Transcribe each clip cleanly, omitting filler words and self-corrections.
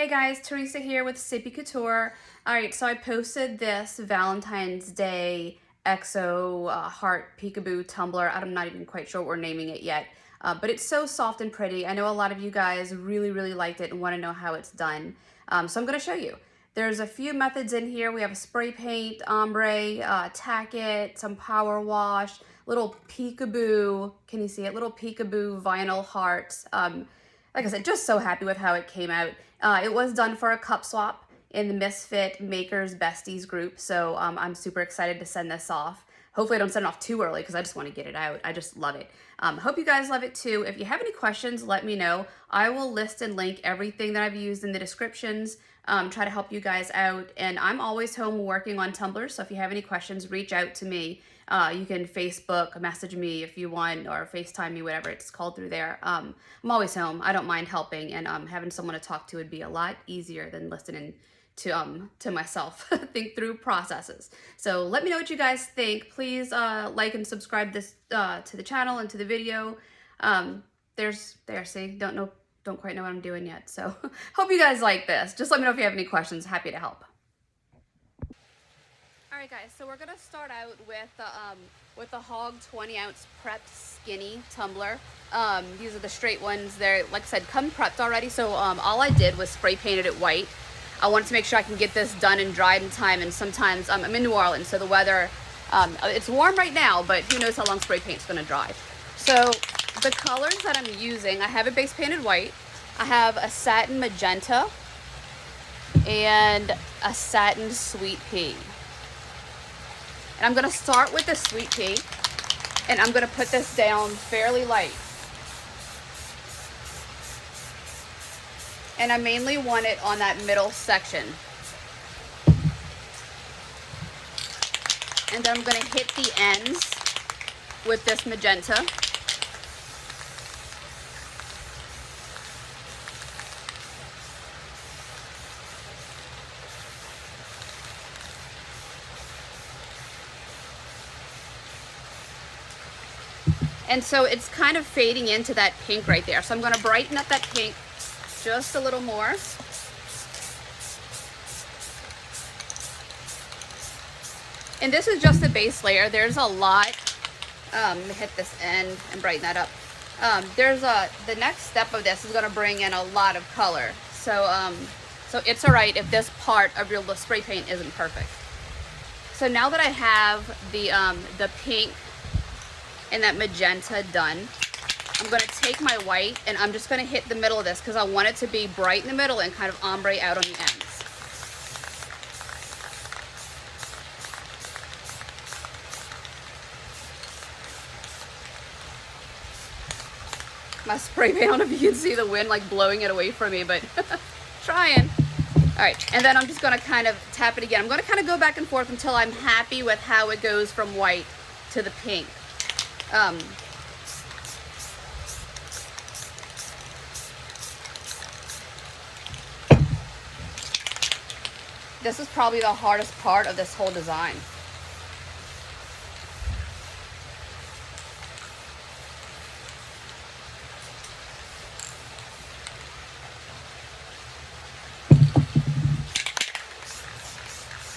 Hey guys, Teresa here with Sippie Couture. Alright, so I posted this Valentine's Day EXO heart peekaboo tumbler. I'm not even quite sure what we're naming it yet, but it's so soft and pretty. I know a lot of you guys really liked it and want to know how it's done. So I'm going to show you. There's a few methods in here. We have a spray paint, ombre, Tack-it, some Powerwash, little peekaboo, can you see it? Little peekaboo vinyl hearts. Like I said, just so happy with how it came out. It was done for a cup swap in the Misfit Makers Besties group, so I'm super excited to send this off. Hopefully I don't send it off too early because I just want to get it out. I just love it. Hope you guys love it too. If you have any questions, let me know. I will list and link everything that I've used in the descriptions, try to help you guys out. And I'm always home working on Tumbler, so if you have any questions, reach out to me. You can Facebook message me if you want, or FaceTime me, whatever it's called through there. I'm always home. I don't mind helping, and having someone to talk to would be a lot easier than listening to myself think through processes. So let me know what you guys think. Please like and subscribe this to the channel and to the video. See, don't quite know what I'm doing yet. So hope you guys like this. Just let me know if you have any questions. Happy to help. Alright guys, so we're going to start out with the Hog 20-ounce prepped skinny tumbler. These are the straight ones. They're, like I said, come prepped already, so all I did was spray painted it white. I wanted to make sure I can get this done and dried in time, and sometimes I'm in New Orleans, so the weather, it's warm right now, but who knows how long spray paint's going to dry. So the colors that I'm using, I have it base painted white. I have a satin magenta and a satin sweet pea. And I'm going to start with the sweet pea, and I'm going to put this down fairly light. And I mainly want it on that middle section. And then I'm going to hit the ends with this magenta. And so it's kind of fading into that pink right there. So I'm going to brighten up that pink just a little more. And this is just the base layer. There's a lot. Let me hit this end and brighten that up. The next step of this is going to bring in a lot of color. So it's all right if this part of your spray paint isn't perfect. So now that I have the pink and that magenta done, I'm going to take my white and I'm just going to hit the middle of this because I want it to be bright in the middle and kind of ombre out on the ends. My spray paint, I don't know if you can see the wind like blowing it away from me, but trying. Alright, and then I'm just going to kind of tap it again. I'm going to kind of go back and forth until I'm happy with how it goes from white to the pink. This is probably the hardest part of this whole design.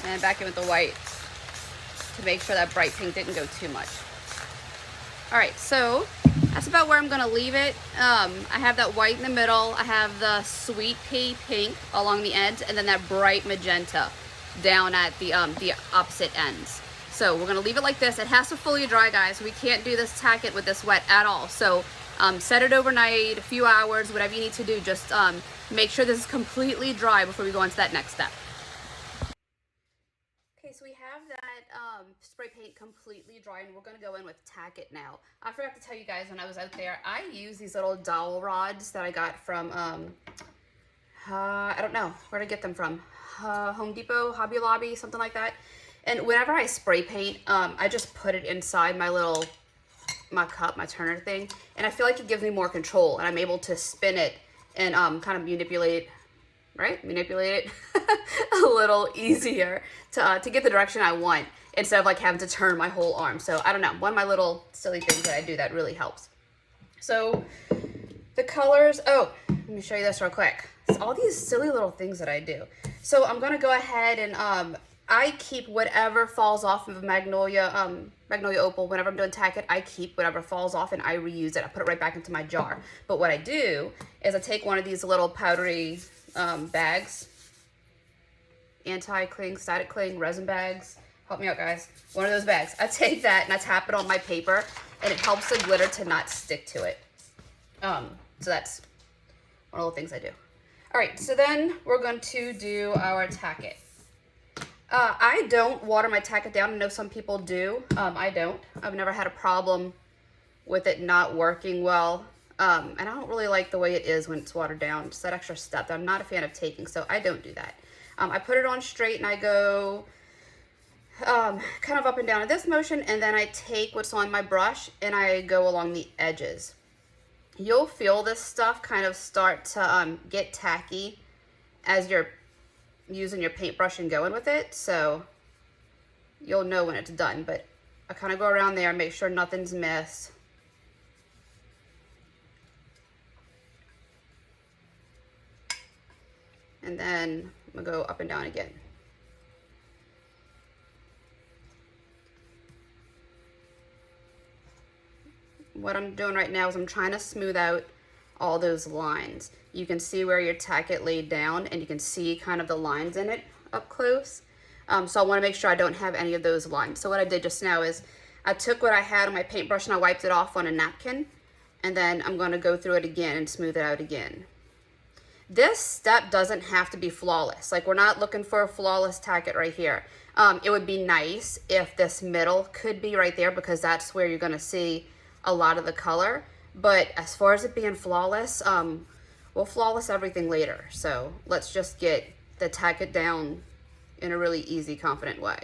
And back in with the white to make sure that bright pink didn't go too much. Alright, so that's about where I'm going to leave it. I have that white in the middle. I have the sweet pea pink along the ends, and then that bright magenta down at the opposite ends. So we're going to leave it like this. It has to fully dry, guys. We can't do this Tack-it with this wet at all. So set it overnight, a few hours, whatever you need to do. Just make sure this is completely dry before we go on to that next step. So we have that spray paint completely dry, and we're going to go in with Tack-it now. I forgot to tell you guys when I was out there, I use these little dowel rods that I got from, I don't know, where did I get them from? Home Depot, Hobby Lobby, something like that. And whenever I spray paint, I just put it inside my cup, my turner thing, and I feel like it gives me more control, and I'm able to spin it and kind of manipulate it a little easier to get the direction I want instead of like having to turn my whole arm. So I don't know, one of my little silly things that I do that really helps. So the colors, oh, let me show you this real quick. It's all these silly little things that I do. So I'm gonna go ahead and I keep whatever falls off of Magnolia Opal. Whenever I'm doing Tack-it, I keep whatever falls off and I reuse it. I put it right back into my jar. But what I do is I take one of these little powdery bags, anti-cling, static cling, resin bags. Help me out, guys. One of those bags. I take that and I tap it on my paper, and it helps the glitter to not stick to it. So that's one of the things I do. All right, so then we're going to do our Tack-it. I don't water my Tack-it down. I know some people do. I don't. I've never had a problem with it not working well. And I don't really like the way it is when it's watered down. Just that extra step that I'm not a fan of taking, so I don't do that. I put it on straight and I go kind of up and down in this motion, and then I take what's on my brush and I go along the edges. You'll feel this stuff kind of start to get tacky as you're using your paintbrush and going with it, so you'll know when it's done. But I kind of go around there, make sure nothing's missed. And then I'm gonna go up and down again. What I'm doing right now is I'm trying to smooth out all those lines. You can see where your Tack-it laid down, and you can see kind of the lines in it up close. So I want to make sure I don't have any of those lines. So what I did just now is I took what I had on my paintbrush and I wiped it off on a napkin, and then I'm going to go through it again and smooth it out again. This step doesn't have to be flawless. Like, we're not looking for a flawless Tack-it right here. It would be nice if this middle could be right there, because that's where you're going to see a lot of the color. But as far as it being flawless, we'll flawless everything later. So let's just get the Tack-it down in a really easy, confident way.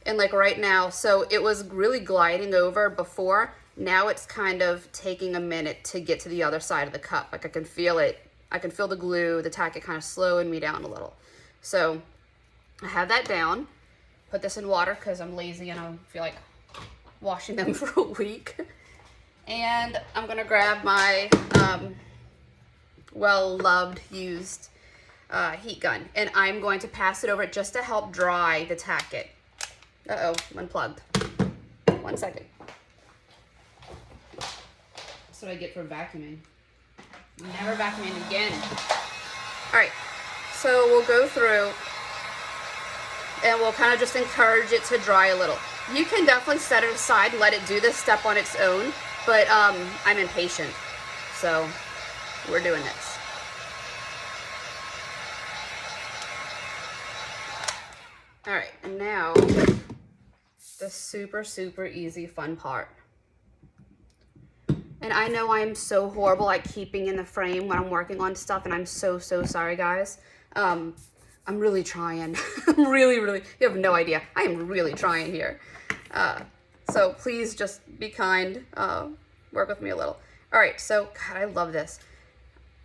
And like right now, so it was really gliding over before. Now it's kind of taking a minute to get to the other side of the cup. Like, I can feel it. I can feel the glue, the Tack-it kind of slowing me down a little. So I have that down. Put this in water because I'm lazy and I feel like washing them for a week. And I'm gonna grab my well-loved, used heat gun, and I'm going to pass it over just to help dry the Tack-it. Uh-oh, unplugged. 1 second. That's what I get for vacuuming. Never vacuuming again. All right, so we'll go through and we'll kind of just encourage it to dry a little. You can definitely set it aside and let it do this step on its own, but I'm impatient, so we're doing this. All right, and now the super, super easy, fun part. And I know I'm so horrible at keeping in the frame when I'm working on stuff, and I'm so, so sorry, guys. I'm really trying. I'm really, you have no idea. I am really trying here. So please just be kind, work with me a little. All right, so, God, I love this.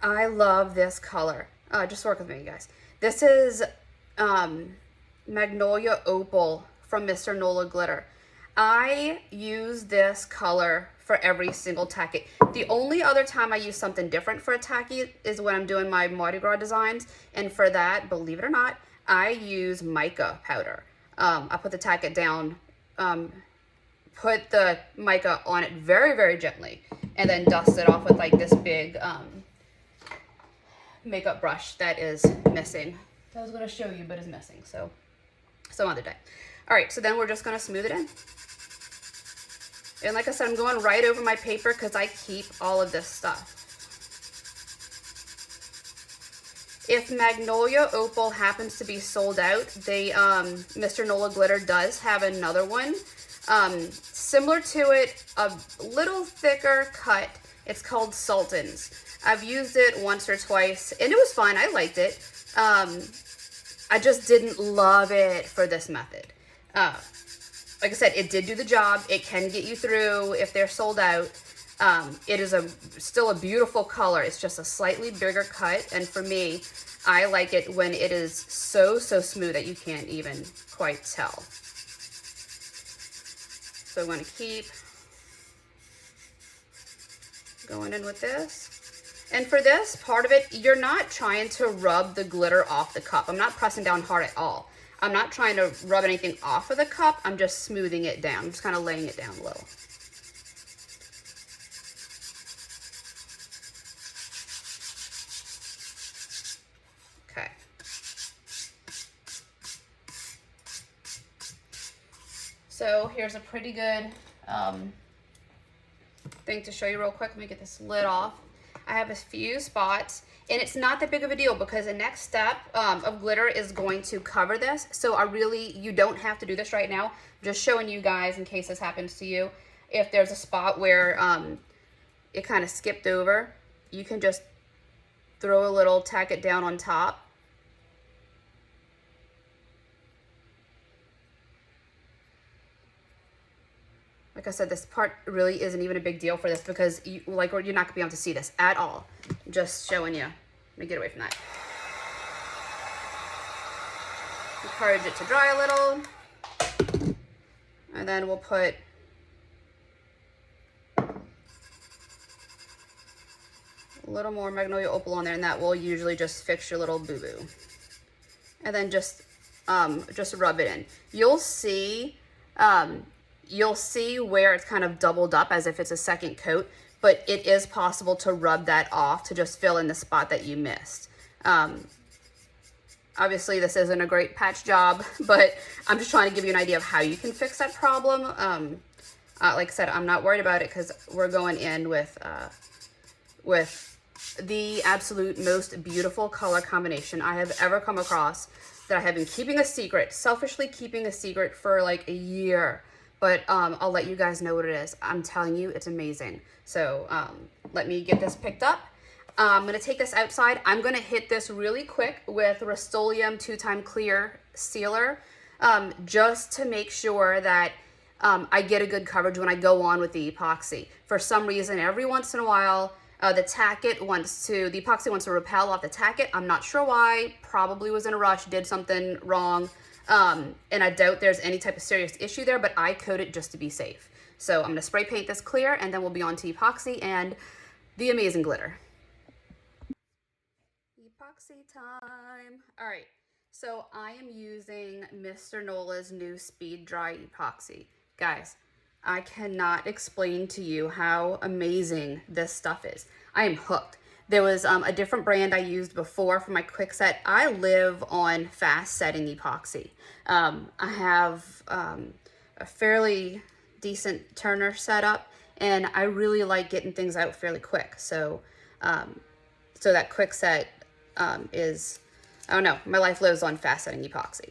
I love this color. Just work with me, guys. This is Magnolia Opal from Mr. Nola Glitter. I use this color for every single Tack-it. The only other time I use something different for a Tack-it is when I'm doing my Mardi Gras designs, and for that, believe it or not, I use mica powder. I put the Tack-it down, put the mica on it very, very gently, and then dust it off with like this big makeup brush that is missing. I was gonna show you, but is missing, so some other day. All right, so then we're just gonna smooth it in. And like I said, I'm going right over my paper because I keep all of this stuff. If Magnolia Opal happens to be sold out, they Mr. Nola Glitter does have another one. Similar to it, a little thicker cut. It's called Sultan's. I've used it once or twice, and it was fine. I liked it. I just didn't love it for this method. Like I said, it did do the job. It can get you through if they're sold out. It is still a beautiful color. It's just a slightly bigger cut, and for me, I like it when it is so, so smooth that you can't even quite tell. So I'm going to keep going in with this. And for this part of it, you're not trying to rub the glitter off the cup. I'm not pressing down hard at all. I'm not trying to rub anything off of the cup. I'm just smoothing it down. I'm just kind of laying it down low. Okay. So here's a pretty good thing to show you real quick. Let me get this lid off. I have a few spots, and it's not that big of a deal because the next step of glitter is going to cover this. So you don't have to do this right now. I'm just showing you guys in case this happens to you. If there's a spot where it kind of skipped over, you can just throw a little Tack-it down on top. Like I said, this part really isn't even a big deal for this because you're not going to be able to see this at all. Just showing you. Let me get away from that. Encourage it to dry a little. And then we'll put a little more Magnolia Opal on there, and that will usually just fix your little boo-boo. And then just rub it in. You'll see where it's kind of doubled up as if it's a second coat, but it is possible to rub that off to just fill in the spot that you missed. Obviously this isn't a great patch job, but I'm just trying to give you an idea of how you can fix that problem. Like I said, I'm not worried about it because we're going in with the absolute most beautiful color combination I have ever come across that I have been keeping a secret, selfishly keeping a secret for like a year. But I'll let you guys know what it is. I'm telling you, it's amazing. So let me get this picked up. I'm going to take this outside. I'm going to hit this really quick with Rust-Oleum 2-time clear sealer just to make sure that I get a good coverage when I go on with the epoxy. For some reason, every once in a while, the epoxy wants to repel off the Tack-it. I'm not sure why. Probably was in a rush, did something wrong. And I doubt there's any type of serious issue there, but I coat it just to be safe. So I'm going to spray paint this clear, and then we'll be on to epoxy and the amazing glitter. Epoxy time. All right, so I am using Mr. Nola's new Speed Dry Epoxy. Guys, I cannot explain to you how amazing this stuff is. I am hooked. There was a different brand I used before for my quick set. I live on fast setting epoxy. I have a fairly decent turner setup, and I really like getting things out fairly quick. So so that quick set is, I don't know, my life lives on fast setting epoxy.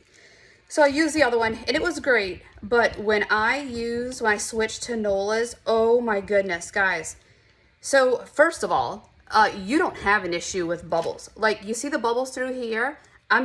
So I used the other one and it was great, but when I switched to Nola's, oh my goodness, guys. So first of all, you don't have an issue with bubbles. Like, you see the bubbles through here?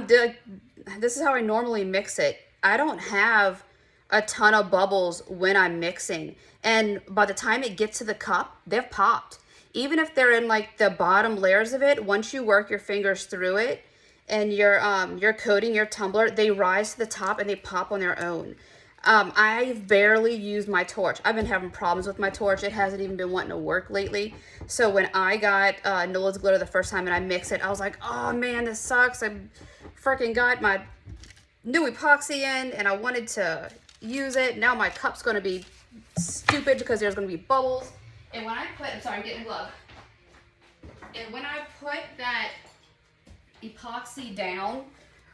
This is how I normally mix it. I don't have a ton of bubbles when I'm mixing. And by the time it gets to the cup, they've popped. Even if they're in like the bottom layers of it, once you work your fingers through it and you're coating your tumbler, they rise to the top and they pop on their own. I've barely used my torch. I've been having problems with my torch. It hasn't even been wanting to work lately. So when I got Nola's glitter the first time and I mixed it, I was like, oh man, this sucks. I freaking got my new epoxy in and I wanted to use it. Now my cup's going to be stupid because there's going to be bubbles. And when I put, I'm sorry, I'm getting a glove. And when I put that epoxy down,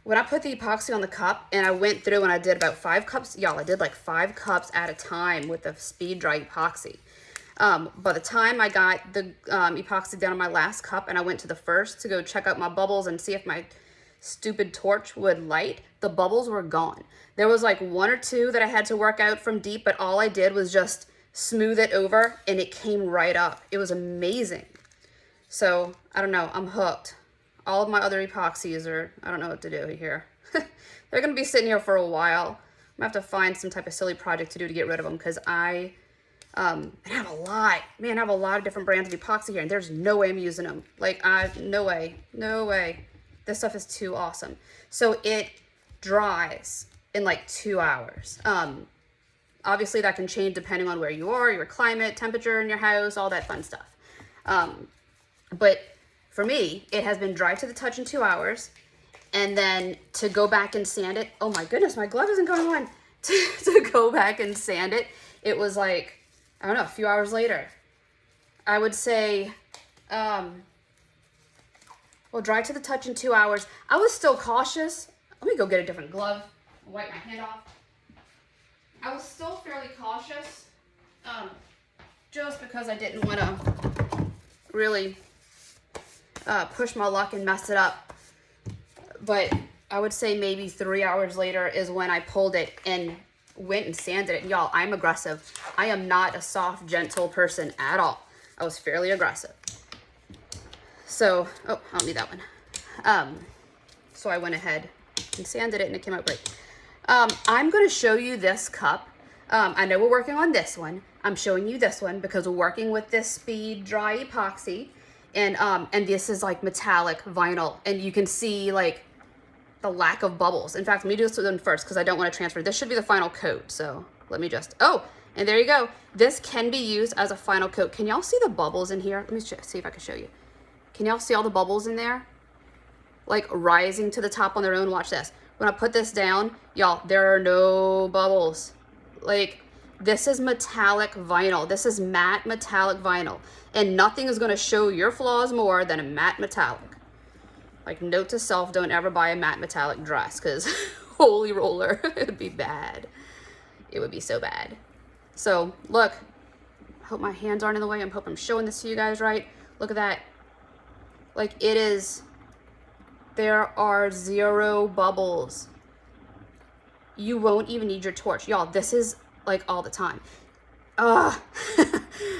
when I put the epoxy on the cup and I went through and I did about 5 cups, y'all, I did like 5 cups at a time with the speed dry epoxy. By the time I got the epoxy down on my last cup and I went to the first to go check out my bubbles and see if my stupid torch would light, the bubbles were gone. There was like 1 or 2 that I had to work out from deep, but all I did was just smooth it over and it came right up. It was amazing. So I don't know, I'm hooked. All of my other epoxies are, I don't know what to do here. They're gonna be sitting here for a while. I'm gonna have to find some type of silly project to do to get rid of them because I have a lot. Man, I have a lot of different brands of epoxy here and there's no way I'm using them. Like, no way, no way. This stuff is too awesome. So it dries in like 2 hours. Obviously that can change depending on where you are, your climate, temperature in your house, all that fun stuff. But for me, it has been dry to the touch in 2 hours. And then to go back and sand it, oh my goodness, my glove isn't going on. To go back and sand it, it was like, I don't know, a few hours later. I would say, well, dry to the touch in 2 hours. I was still cautious. Let me go get a different glove. I'll wipe my hand off. I was still fairly cautious, just because I didn't want to really push my luck and mess it up. But I would say maybe 3 hours later is when I pulled it and went and sanded it. Y'all, I'm aggressive. I am not a soft, gentle person at all. I was fairly aggressive. So, oh, I don't need that one. So I went ahead and sanded it and it came out great. I'm going to show you this cup. I know we're working on this one. I'm showing you this one because we're working with this Speed Dry Epoxy. And this is like metallic vinyl. And you can see like the lack of bubbles. In fact, let me do this one first because I don't want to transfer. This should be the final coat. So let me just, oh, and there you go. This can be used as a final coat. Can y'all see the bubbles in here? Let me see if I can show you. Can y'all see all the bubbles in there? Like rising to the top on their own. Watch this. When I put this down, y'all, there are no bubbles. Like, this is metallic vinyl. This is matte metallic vinyl. And nothing is going to show your flaws more than a matte metallic. Like, note to self, don't ever buy a matte metallic dress because holy roller, it would be bad. It would be so bad. So, look. I hope my hands aren't in the way. I hope I'm showing this to you guys right. Look at that. Like, it is... There are 0 bubbles. You won't even need your torch. Y'all, this is like all the time. I'm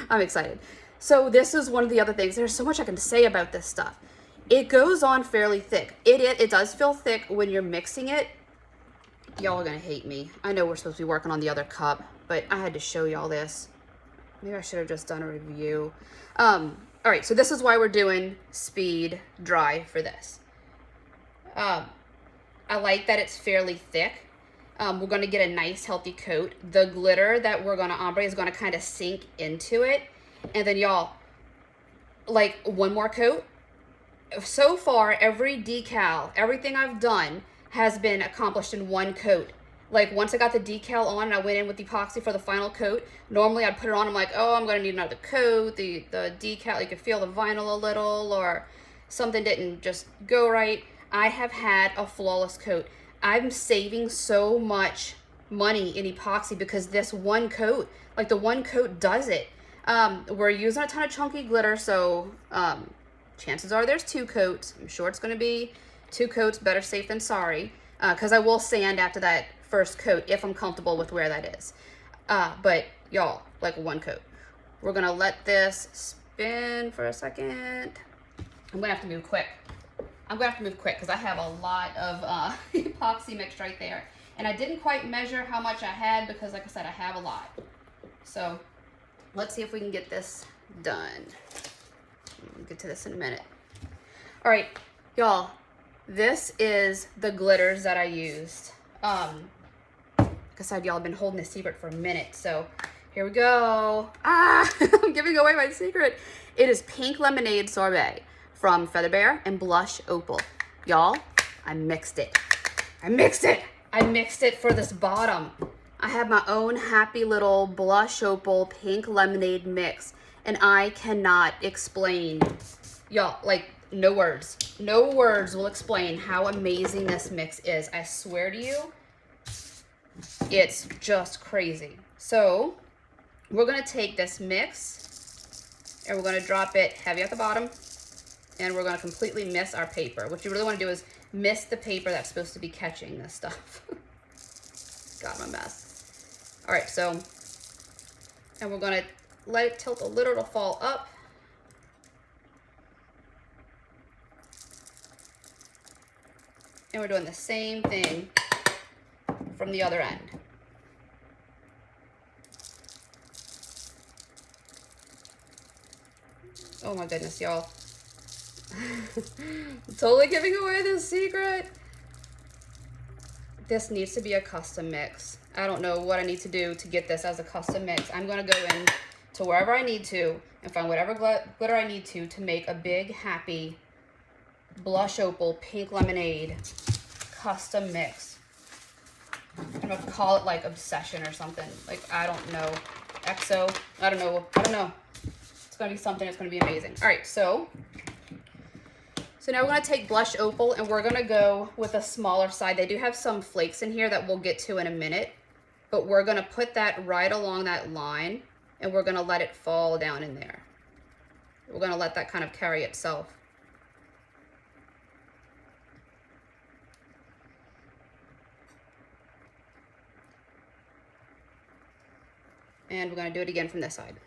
excited. So this is one of the other things. There's so much I can say about this stuff. It goes on fairly thick. It does feel thick when you're mixing it. Y'all are gonna hate me. I know we're supposed to be working on the other cup, but I had to show y'all this. Maybe I should have just done a review. All right, so this is why we're doing Speed Dry for this. I like that it's fairly thick. We're going to get a nice healthy coat. The glitter that we're going to ombre is going to kind of sink into it. And then y'all, like one more coat. So far, every decal, everything I've done has been accomplished in one coat. Like once I got the decal on and I went in with epoxy for the final coat, normally I'd put it on, I'm like, oh, I'm going to need another coat. The decal, you could feel the vinyl a little or something didn't just go right. I have had a flawless coat. I'm saving so much money in epoxy because this one coat, like the one coat does it. We're using a ton of chunky glitter, so chances are there's 2 coats. I'm sure it's going to be 2 coats, better safe than sorry, because I will sand after that first coat if I'm comfortable with where that is. But y'all, like one coat. We're going to let this spin for a second. I'm going to have to move quick. Because I have a lot of epoxy mixed right there. And I didn't quite measure how much I had because, like I said, I have a lot. So let's see if we can get this done. We'll get to this in a minute. All right, y'all, this is the glitters that I used. Like I said, y'all have been holding this secret for a minute. So here we go. I'm giving away my secret. It is Pink Lemonade Sorbet from Feather Bear and Blush Opal. Y'all, I mixed it. I mixed it for this bottom. I have my own happy little Blush Opal Pink Lemonade mix. And I cannot explain. Y'all, like, no words. No words will explain how amazing this mix is. I swear to you, it's just crazy. So, we're going to take this mix and we're going to drop it heavy at the bottom. And we're going to completely miss our paper. What you really want to do is miss the paper that's supposed to be catching this stuff. God, I'm a mess. All right, so, and we're going to let it tilt a little to fall up. And we're doing the same thing from the other end. Oh my goodness, y'all. I'm totally giving away this secret. This needs to be a custom mix. I don't know what I need to do to get this as a custom mix. I'm going to go in to wherever I need to and find whatever glitter I need to make a big, happy blush opal, pink lemonade custom mix. I'm gonna call it like Obsession or something. Like, I don't know. XO, I don't know. It's gonna be something that's gonna be amazing. All right, so now we're gonna take blush opal and we're gonna go with a smaller side. They do have some flakes in here that we'll get to in a minute, but we're gonna put that right along that line and we're gonna let it fall down in there. We're gonna let that kind of carry itself. And we're gonna do it again from this side.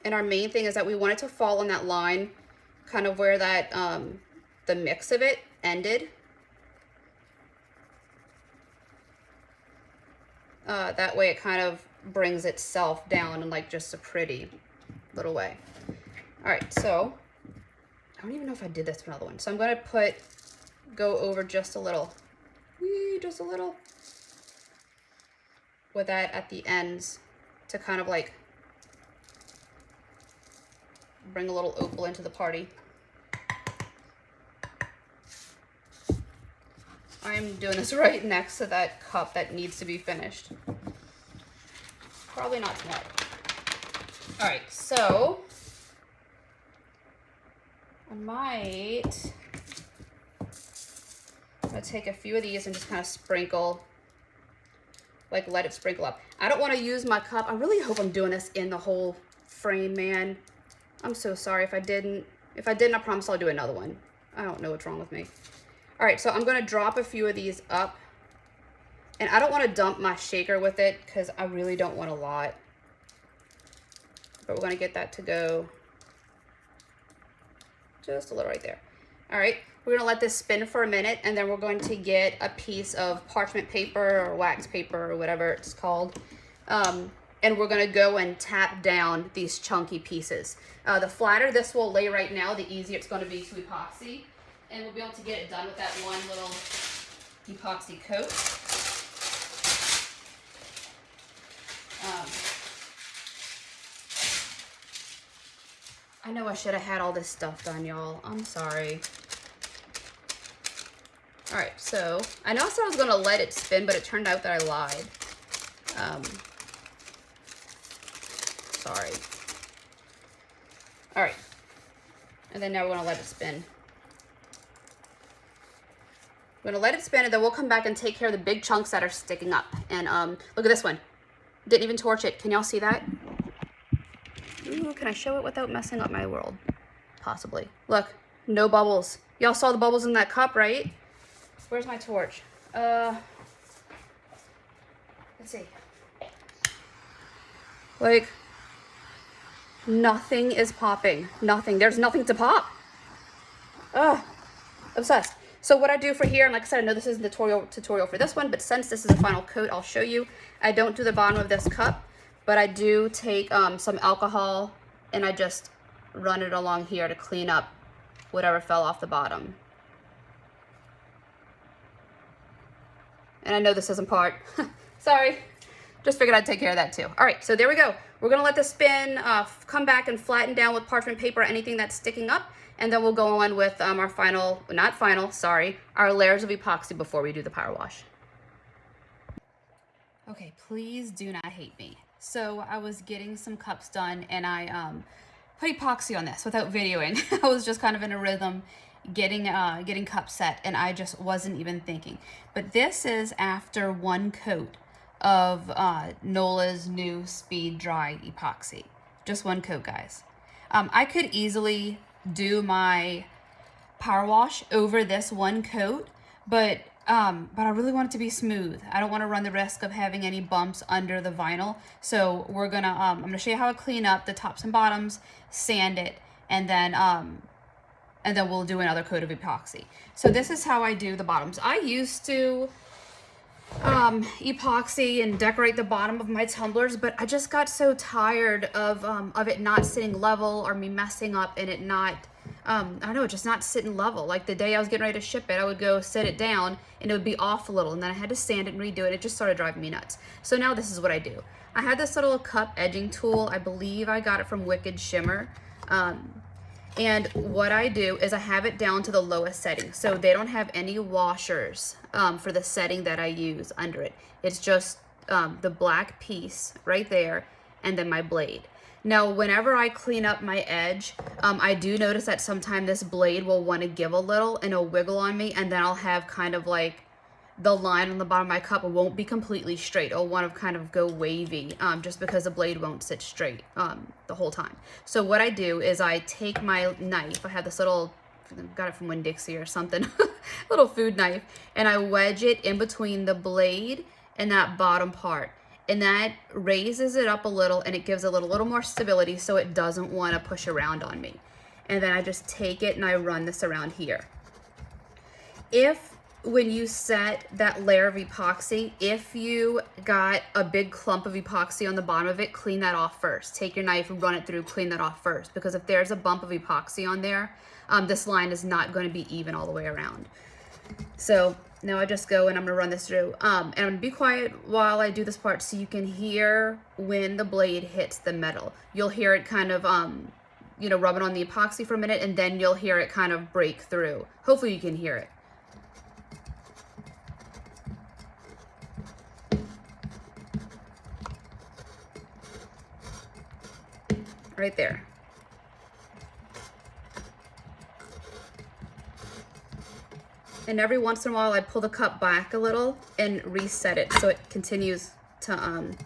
And our main thing is that we want it to fall on that line, kind of where that, the mix of it ended. That way it kind of brings itself down in like just a pretty little way. All right, so I don't even know if I did this another one. So I'm gonna go over just a little, with that at the ends to kind of like bring a little opal into the party. I'm doing this right next to that cup that needs to be finished. Probably not smart. All right, so I'm gonna take a few of these and just kind of sprinkle, like let it sprinkle up. I don't want to use my cup. I really hope I'm doing this in the whole frame, man. I'm so sorry if I didn't. If I didn't, I promise I'll do another one. I don't know what's wrong with me. All right, so I'm gonna drop a few of these up. And I don't want to dump my shaker with it because I really don't want a lot. But we're gonna get that to go just a little right there. All right, we're gonna let this spin for a minute and then we're going to get a piece of parchment paper or wax paper or whatever it's called. And we're gonna go and tap down these chunky pieces. The flatter this will lay right now, the easier it's gonna be to epoxy. And we'll be able to get it done with that one little epoxy coat. I know I should have had all this stuff done, y'all. I'm sorry. All right, so I know I said I was gonna let it spin, but it turned out that I lied. Sorry. All right, and then now we're gonna let it spin. We're gonna let it spin and then we'll come back and take care of the big chunks that are sticking up. And look at this one. Didn't even torch it. Can y'all see that? Ooh, can I show it without messing up my world? Possibly. Look, no bubbles. Y'all saw the bubbles in that cup, right? Where's my torch? Let's see. Like, nothing is popping. Nothing. There's nothing to pop. Ugh. Obsessed. So what I do for here, and like I said, I know this isn't the tutorial for this one, but since this is a final coat, I'll show you. I don't do the bottom of this cup, but I do take some alcohol and I just run it along here to clean up whatever fell off the bottom. And I know this isn't part. Sorry. Just figured I'd take care of that too. All right, so there we go. We're gonna let this spin, come back and flatten down with parchment paper, anything that's sticking up. And then we'll go on with our our layers of epoxy before we do the power wash. Okay, please do not hate me. So I was getting some cups done and I put epoxy on this without videoing. I was just kind of in a rhythm getting cups set and I just wasn't even thinking. But this is after one coat of Nola's new Speed Dry Epoxy. Just one coat, guys. I could easily do my power wash over this one coat, but I really want it to be smooth. I don't want to run the risk of having any bumps under the vinyl. So we're gonna I'm gonna show you how to clean up the tops and bottoms, sand it, and then we'll do another coat of epoxy. So this is how I do the bottoms. I used to epoxy and decorate the bottom of my tumblers, but I just got so tired of it not sitting level or me messing up and it not I don't know, just not sitting level. Like the day I was getting ready to ship it, I would go set it down and it would be off a little, and then I had to sand it and redo it. It just started driving me nuts. So now this is what I do. I had this little cup edging tool. I believe I got it from Wicked Shimmer. And what I do is I have it down to the lowest setting. So they don't have any washers for the setting that I use under it. It's just the black piece right there and then my blade. Now, whenever I clean up my edge, I do notice that sometimes this blade will want to give a little and it'll wiggle on me, and then I'll have kind of like the line on the bottom of my cup won't be completely straight. It'll want to kind of go wavy just because the blade won't sit straight the whole time. So what I do is I take my knife. I have this little, got it from Winn-Dixie or something, little food knife, and I wedge it in between the blade and that bottom part. And that raises it up a little and it gives it a little more stability so it doesn't want to push around on me. And then I just take it and I run this around here. When you set that layer of epoxy, if you got a big clump of epoxy on the bottom of it, clean that off first. Take your knife and run it through, clean that off first. Because if there's a bump of epoxy on there, this line is not going to be even all the way around. So now I just go and I'm gonna run this through. And I'm gonna be quiet while I do this part so you can hear when the blade hits the metal. You'll hear it kind of, you know, rubbing on the epoxy for a minute, and then you'll hear it kind of break through. Hopefully you can hear it. Right there. And every once in a while I pull the cup back a little and reset it so it continues to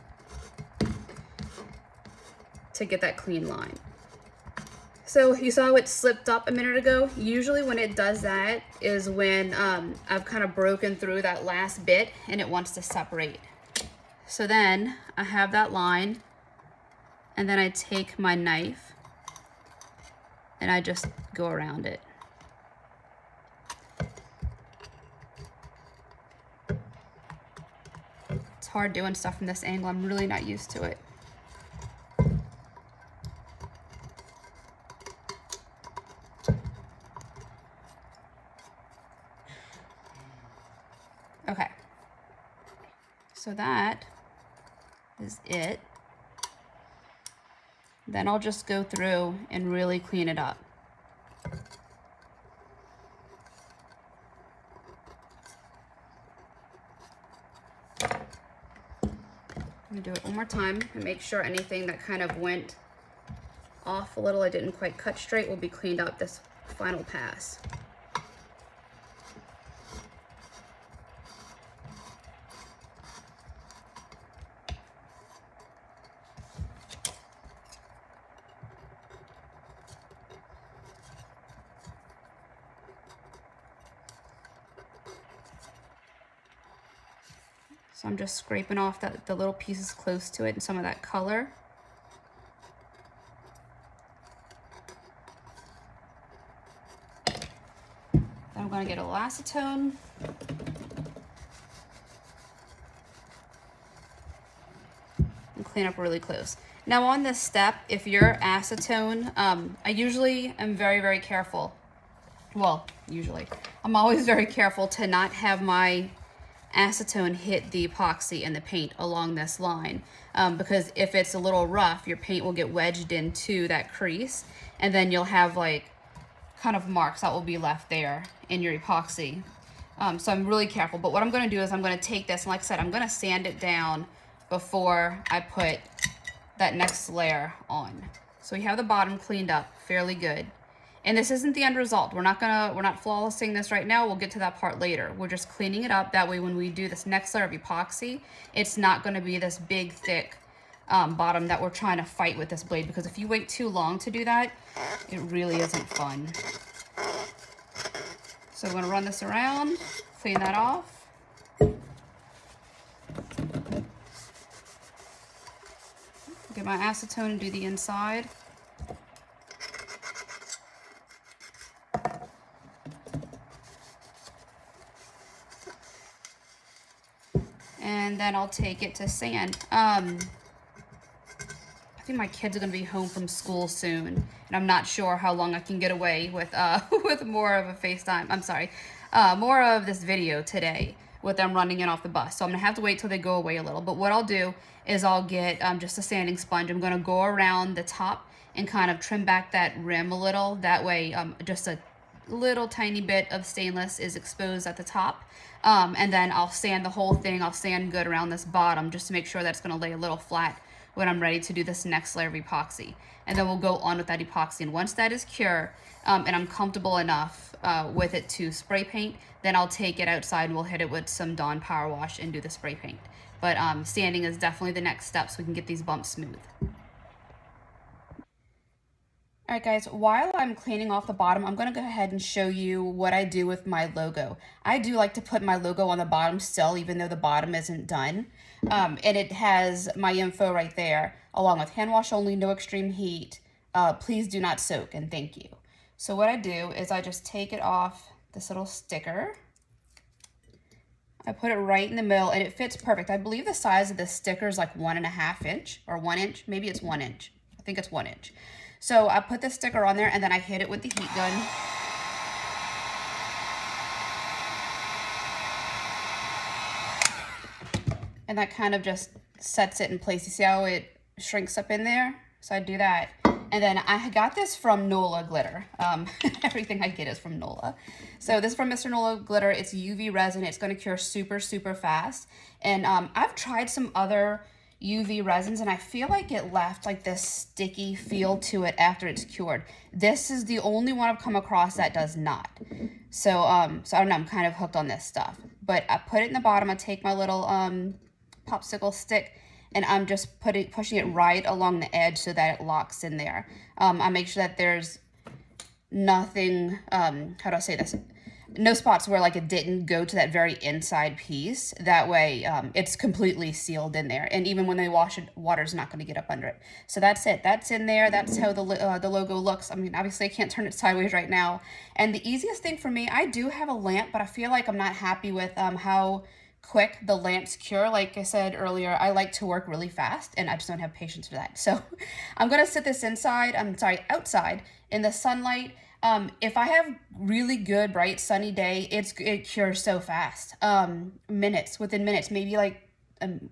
get that clean line. So you saw it slipped up a minute ago. Usually when it does that is when I've kind of broken through that last bit and it wants to separate. So then I have that line, and then I take my knife and I just go around it. It's hard doing stuff from this angle. I'm really not used to it. Okay, so that is it. Then I'll just go through and really clean it up. I'm gonna do it one more time and make sure anything that kind of went off a little, I didn't quite cut straight, will be cleaned up this final pass. So I'm just scraping off the little pieces close to it and some of that color. Then I'm going to get a little acetone. And clean up really close. Now on this step, if you're acetone, I usually am very, very careful. Well, usually. I'm always very careful to not have my acetone hit the epoxy and the paint along this line, because if it's a little rough, your paint will get wedged into that crease, and then you'll have like kind of marks that will be left there in your epoxy. So I'm really careful. But what I'm going to do is I'm going to take this, and like I said, I'm going to sand it down before I put that next layer on. So we have the bottom cleaned up fairly good. And this isn't the end result. We're not flawlessing this right now. We'll get to that part later. We're just cleaning it up. That way when we do this next layer of epoxy, it's not gonna be this big, thick bottom that we're trying to fight with this blade, because if you wait too long to do that, it really isn't fun. So we're gonna run this around, clean that off. Get my acetone and do the inside. And then I'll take it to sand. think my kids are gonna be home from school soon, and I'm not sure how long I can get away with with more of a FaceTime. I'm sorry, more of this video today with them running in off the bus. So I'm gonna have to wait till they go away a little. But what I'll do is I'll get just a sanding sponge. I'm gonna go around the top and kind of trim back that rim a little. That way, just a little tiny bit of stainless is exposed at the top. And then I'll sand the whole thing. I'll sand good around this bottom just to make sure that's gonna lay a little flat when I'm ready to do this next layer of epoxy. And then we'll go on with that epoxy. And once that is cured, and I'm comfortable enough with it to spray paint, then I'll take it outside and we'll hit it with some Dawn Powerwash and do the spray paint. But sanding is definitely the next step so we can get these bumps smooth. All right, guys, while I'm cleaning off the bottom, I'm gonna go ahead and show you what I do with my logo. I do like to put my logo on the bottom still, even though the bottom isn't done. And it has my info right there, along with hand wash only, no extreme heat, please do not soak, and thank you. So what I do is I just take it off this little sticker. I put it right in the middle, and it fits perfect. I believe the size of this sticker is like 1.5 inch, or 1 inch, maybe it's 1 inch. I think it's 1 inch. So I put the sticker on there and then I hit it with the heat gun. And that kind of just sets it in place. You see how it shrinks up in there? So I do that. And then I got this from Nola Glitter. Everything I get is from Nola. So this is from Mr. Nola Glitter. It's UV resin. It's going to cure super, super fast. And I've tried some other UV resins and I feel like it left like this sticky feel to it after it's cured. This is the only one I've come across that does not. So so I don't know, I'm kind of hooked on this stuff. But I put it in the bottom. I take my little popsicle stick and I'm just pushing it right along the edge so that it locks in there. I make sure that there's nothing, how do I say this? No spots where like it didn't go to that very inside piece. That way it's completely sealed in there. And even when they wash it, water's not going to get up under it. So that's it. That's in there. That's how the logo looks. I mean, obviously I can't turn it sideways right now. And the easiest thing for me, I do have a lamp, but I feel like I'm not happy with how quick the lamps cure. Like I said earlier, I like to work really fast and I just don't have patience for that. So I'm going to sit this outside in the sunlight. If I have really good, bright, sunny day, it cures so fast. Within minutes, maybe like 1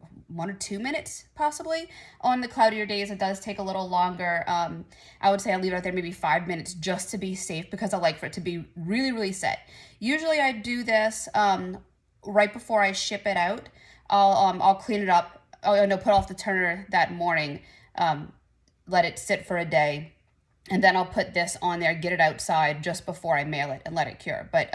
or 2 minutes, possibly. On the cloudier days, it does take a little longer. I would say I leave it out there maybe 5 minutes just to be safe because I like for it to be really, really set. Usually I do this right before I ship it out. I'll clean it up. Put off the turner that morning, let it sit for a day. And then I'll put this on there, get it outside just before I mail it and let it cure. But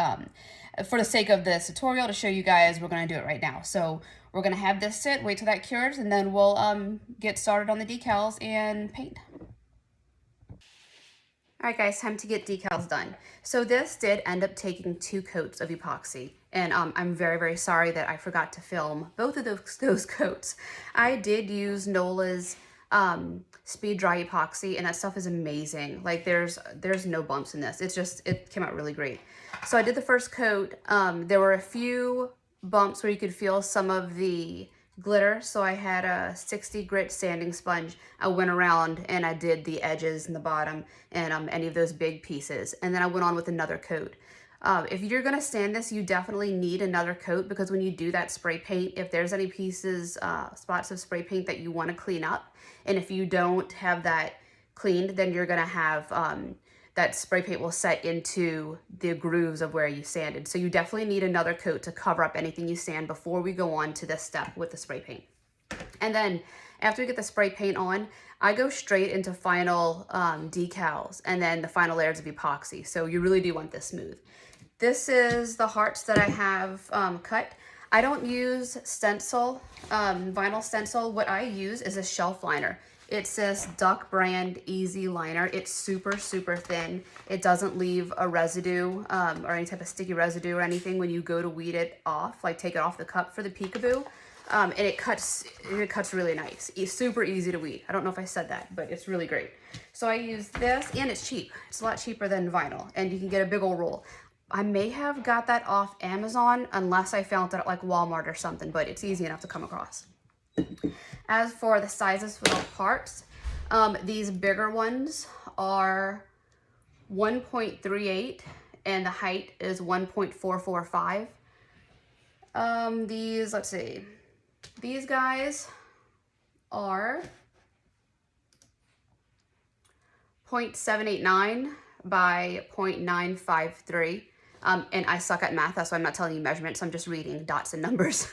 for the sake of this tutorial to show you guys, we're going to do it right now. So we're going to have this sit, wait till that cures, and then we'll get started on the decals and paint. All right, guys, time to get decals done. So this did end up taking 2 coats of epoxy. And I'm very, very sorry that I forgot to film both of those coats. I did use Nola's speed dry epoxy, and that stuff is amazing. Like there's no bumps in this. It came out really great. So I did the first coat. There were a few bumps where you could feel some of the glitter. So I had a 60 grit sanding sponge. I went around and I did the edges and the bottom and any of those big pieces. And then I went on with another coat. If you're gonna sand this, you definitely need another coat because when you do that spray paint, if there's any pieces, spots of spray paint that you wanna clean up, and if you don't have that cleaned, then you're gonna have, that spray paint will set into the grooves of where you sanded. So you definitely need another coat to cover up anything you sand before we go on to this step with the spray paint. And then after we get the spray paint on, I go straight into final decals and then the final layers of epoxy. So you really do want this smooth. This is the hearts that I have cut. I don't use stencil, vinyl stencil. What I use is a shelf liner. It's this Duck brand Easy Liner. It's super, super thin. It doesn't leave a residue or any type of sticky residue or anything when you go to weed it off, like take it off the cup for the Peekaboo. And it cuts really nice. It's super easy to weed. I don't know if I said that, but it's really great. So I use this, and it's cheap. It's a lot cheaper than vinyl, and you can get a big old roll. I may have got that off Amazon unless I found it at like Walmart or something, but it's easy enough to come across. As for the sizes for the parts, These bigger ones are 1.38 and the height is 1.445. Let's see, these guys are 0.789 by 0.953. And I suck at math, that's why I'm not telling you measurements, I'm just reading dots and numbers.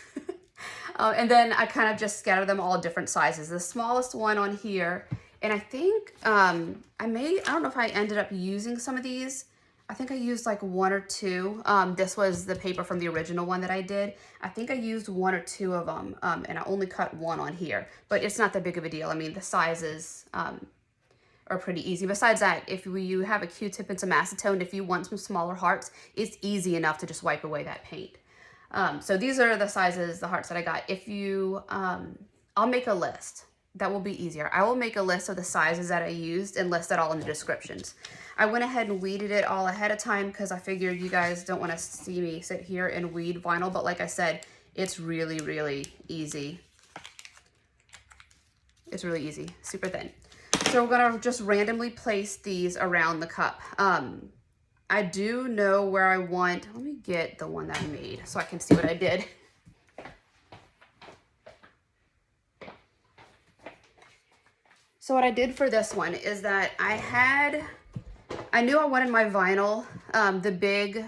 And then I kind of just scatter them all different sizes. The smallest one on here, and I think, I don't know if I ended up using some of these. I think I used like one or two. This was the paper from the original one that I did. I think I used one or two of them, and I only cut one on here, but it's not that big of a deal. I mean, the sizes are pretty easy. Besides that, if you have a Q-tip and some acetone, if you want some smaller hearts, it's easy enough to just wipe away that paint. So these are the sizes, the hearts that I got. If you, I'll make a list. That will be easier. I will make a list of the sizes that I used and list it all in the descriptions. I went ahead and weeded it all ahead of time because I figured you guys don't want to see me sit here and weed vinyl, but like I said, it's really, really easy. It's really easy, super thin. So we're gonna just randomly place these around the cup. I do know where I want, let me get the one that I made so I can see what I did. So what I did for this one is that I knew I wanted my vinyl, the big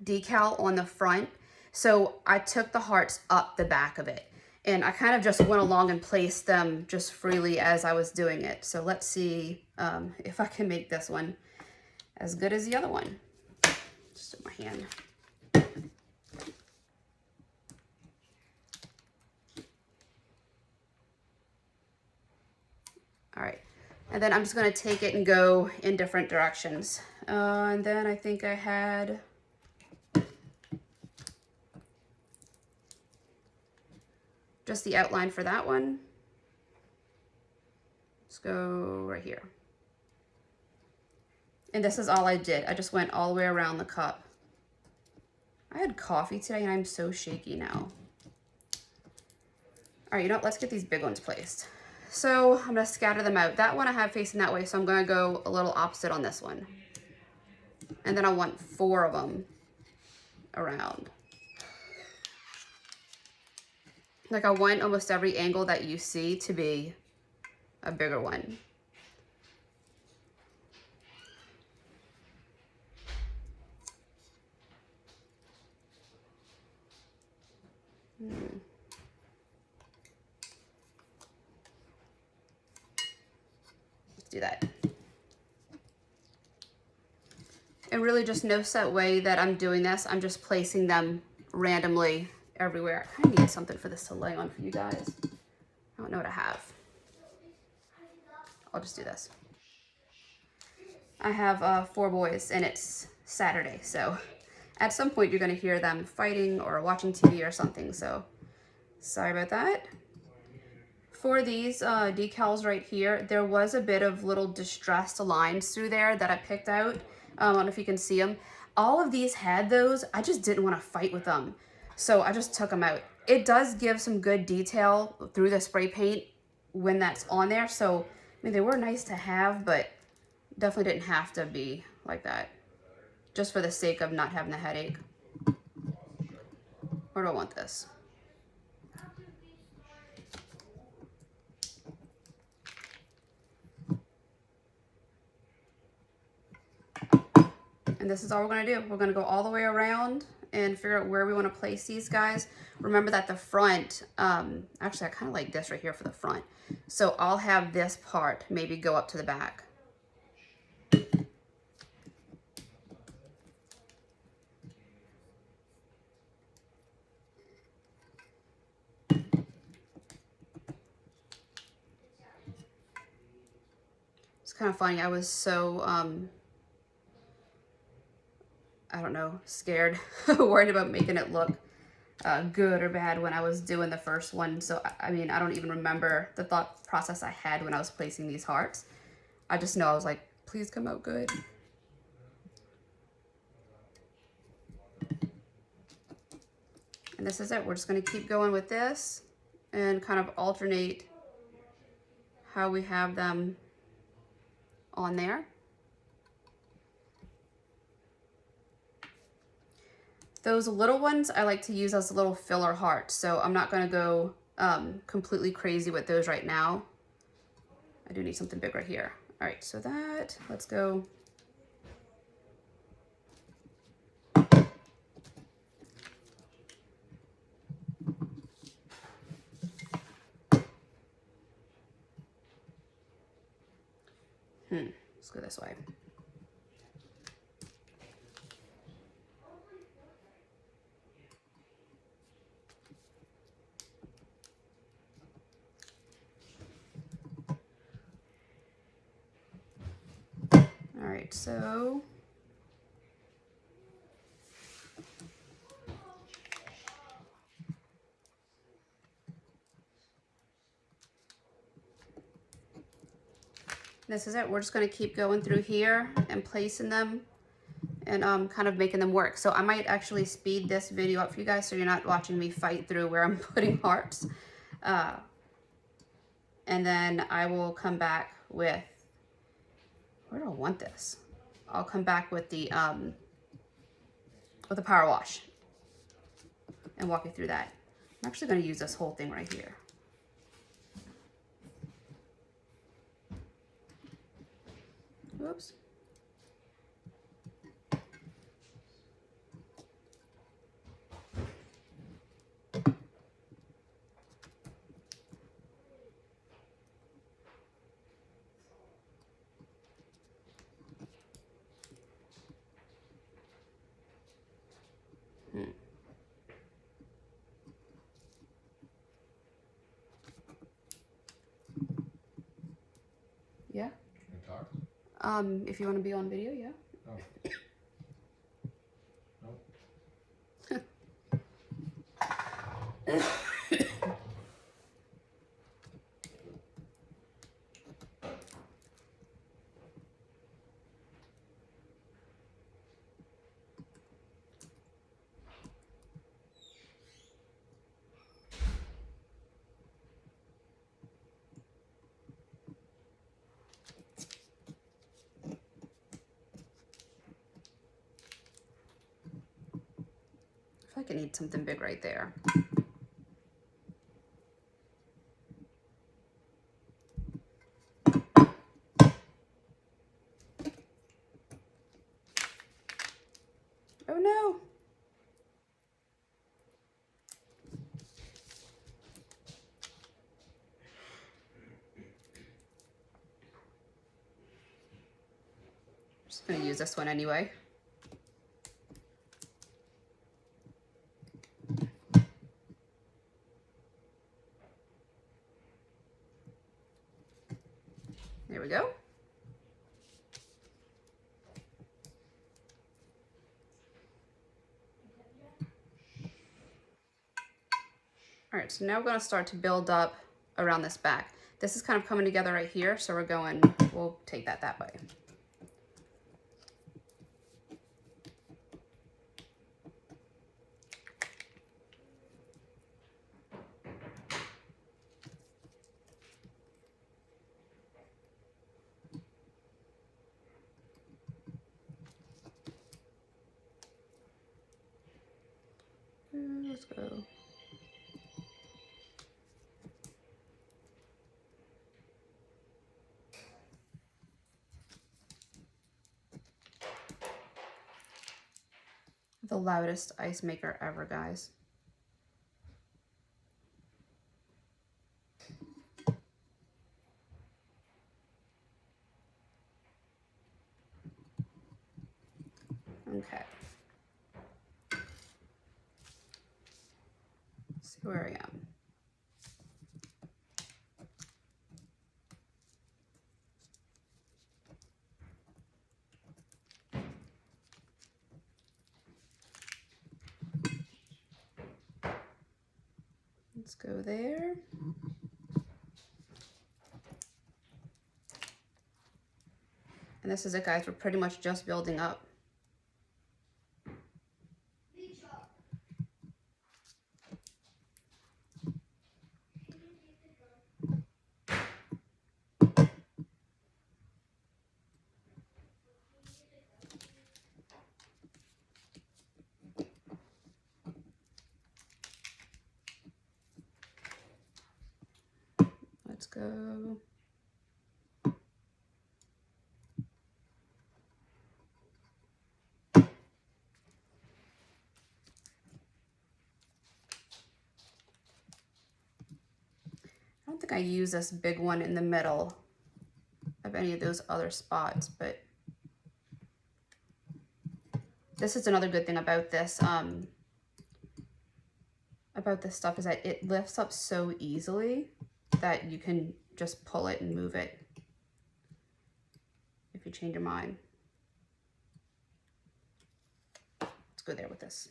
decal on the front. So I took the hearts up the back of it. And I kind of just went along and placed them just freely as I was doing it. So let's see if I can make this one as good as the other one. Just with my hand. All right, and then I'm just gonna take it and go in different directions. And then I think I had, just the outline for that one. Let's go right here. And this is all I did. I just went all the way around the cup. I had coffee today and I'm so shaky now. All right, you know what? Let's get these big ones placed. So I'm gonna scatter them out. That one I have facing that way, so I'm gonna go a little opposite on this one. And then I want 4 of them around. Like I want almost every angle that you see to be a bigger one. Let's do that. And really just no set way that I'm doing this. I'm just placing them randomly everywhere. I kind of need something for this to lay on for you guys. I don't know what I have. I'll just do this. I have 4 boys and it's Saturday, so at some point you're gonna hear them fighting or watching TV or something, so sorry about that. For these decals right here, there was a bit of little distressed lines through there that I picked out. I don't know if you can see them. All of these had those. I just didn't want to fight with them, so I just took them out. It does give some good detail through the spray paint when that's on there, so I mean, they were nice to have, but definitely didn't have to be like that, just for the sake of not having the headache. Where do I want this? And this is all we're gonna do. We're gonna go all the way around and figure out where we wanna place these guys. Remember that the front, actually I kinda like this right here for the front. So I'll have this part maybe go up to the back. It's kind of funny, I was so, I don't know, scared, worried about making it look good or bad when I was doing the first one. So, I mean, I don't even remember the thought process I had when I was placing these hearts. I just know I was like, please come out good. And this is it. We're just going to keep going with this and kind of alternate how we have them on there. Those little ones I like to use as little filler hearts, so I'm not gonna go completely crazy with those right now. I do need something big right here. All right, so that, let's go. Let's go this way. All right, so this is it. We're just going to keep going through here and placing them and kind of making them work. So I might actually speed this video up for you guys so you're not watching me fight through where I'm putting hearts. And then I will come back with, where do I want this? I'll come back with the power wash and walk you through that. I'm actually going to use this whole thing right here. Whoops. Yeah. Can I talk? If you want to be on video, yeah. Oh. Nope. I feel like I need something big right there. Oh no. I'm just going to use this one anyway. There we go. All right, so now we're going to start to build up around this back. This is kind of coming together right here, so we'll take that way. Let's go. The loudest ice maker ever, guys. Okay. Let's see where I am. Let's go there. And this is it, guys. We're pretty much just building up. go. I don't think I use this big one in the middle of any of those other spots, but this is another good thing about this stuff is that it lifts up so easily that you can just pull it and move it if you change your mind. Let's go there with this.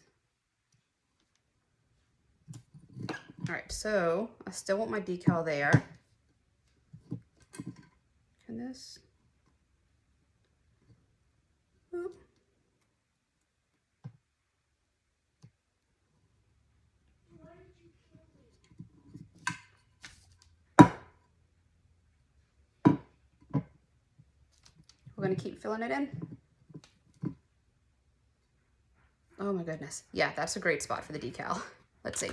All right, so I still want my decal there. Can this? Oop. We're gonna keep filling it in. Oh my goodness. Yeah, that's a great spot for the decal. Let's see.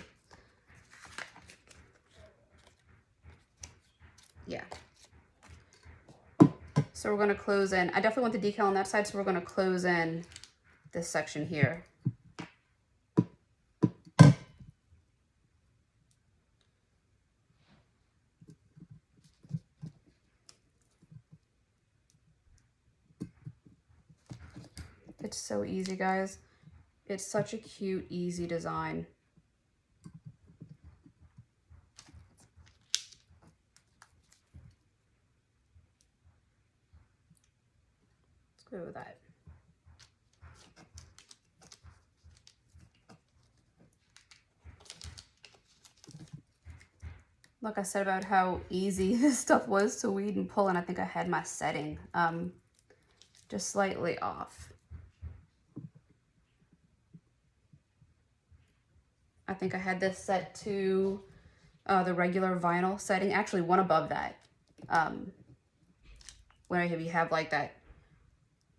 Yeah. So we're gonna close in. I definitely want the decal on that side, so we're gonna close in this section here. It's so easy, guys. It's such a cute, easy design. Let's go with that. Like I said about how easy this stuff was to weed and pull, and I think I had my setting just slightly off. I think I had this set to the regular vinyl setting, actually one above that. When you have like that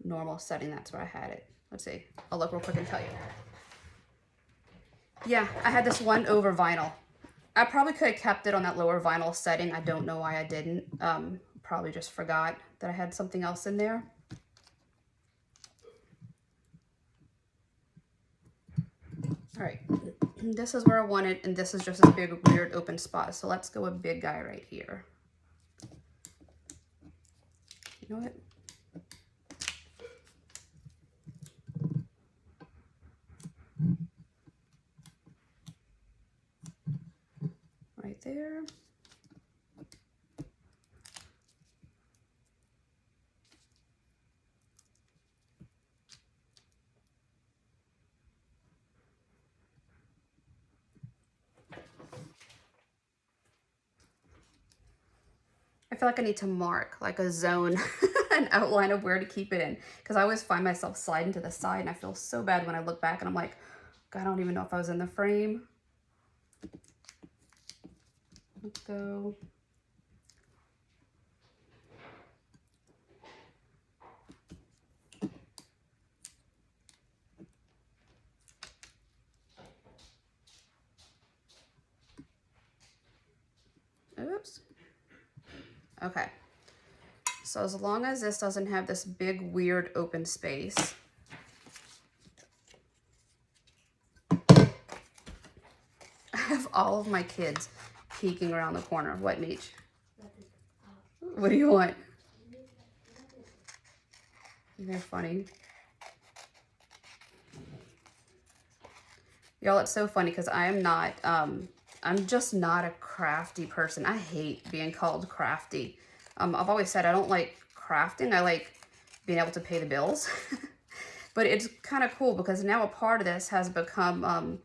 normal setting, that's where I had it. Let's see, I'll look real quick and tell you. Yeah, I had this one over vinyl. I probably could have kept it on that lower vinyl setting. I don't know why I didn't. Probably just forgot that I had something else in there. All right, this is where I want it, and this is just this big, weird open spot. So let's go a big guy right here. You know what? Right there. I feel like I need to mark like a zone, an outline of where to keep it in, because I always find myself sliding to the side, and I feel so bad when I look back and I'm like, God, I don't even know if I was in the frame. Let's go. Oops. Okay. So as long as this doesn't have this big, weird open space. I have all of my kids peeking around the corner. What, Meech? What do you want? They're funny. Y'all, it's so funny because I am not, I'm just not a crafty person. I hate being called crafty. I've always said I don't like crafting. I like being able to pay the bills. But it's kind of cool because now a part of this has become,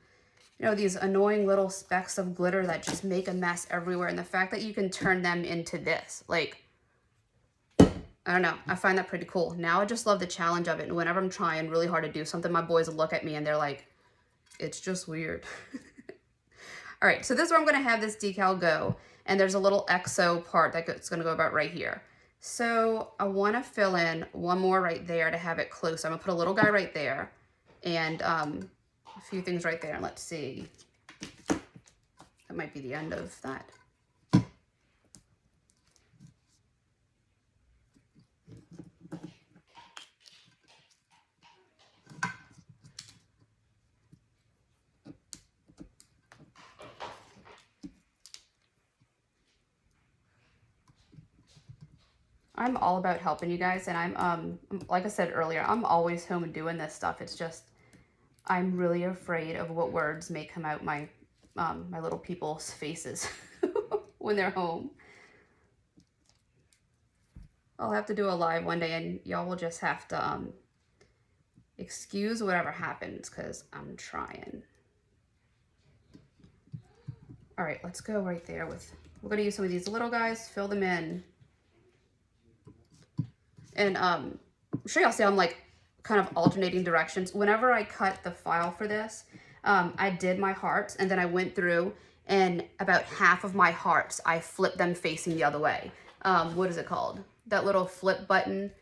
you know, these annoying little specks of glitter that just make a mess everywhere. And the fact that you can turn them into this, like, I don't know. I find that pretty cool. Now I just love the challenge of it. And whenever I'm trying really hard to do something, my boys will look at me and they're like, it's just weird. All right, so this is where I'm gonna have this decal go. And there's a little XO part that's gonna go about right here. So I wanna fill in one more right there to have it close. I'm gonna put a little guy right there and a few things right there. And let's see, that might be the end of that. I'm all about helping you guys, and I'm like I said earlier, I'm always home doing this stuff. It's just I'm really afraid of what words may come out my my little people's faces when they're home. I'll have to do a live one day, and y'all will just have to excuse whatever happens, because I'm trying. All right, let's go right there with, we're gonna use some of these little guys, fill them in. And I'm sure y'all see I'm like kind of alternating directions. Whenever I cut the file for this, I did my hearts, and then I went through, and about half of my hearts, I flipped them facing the other way. What is it called? That little flip button,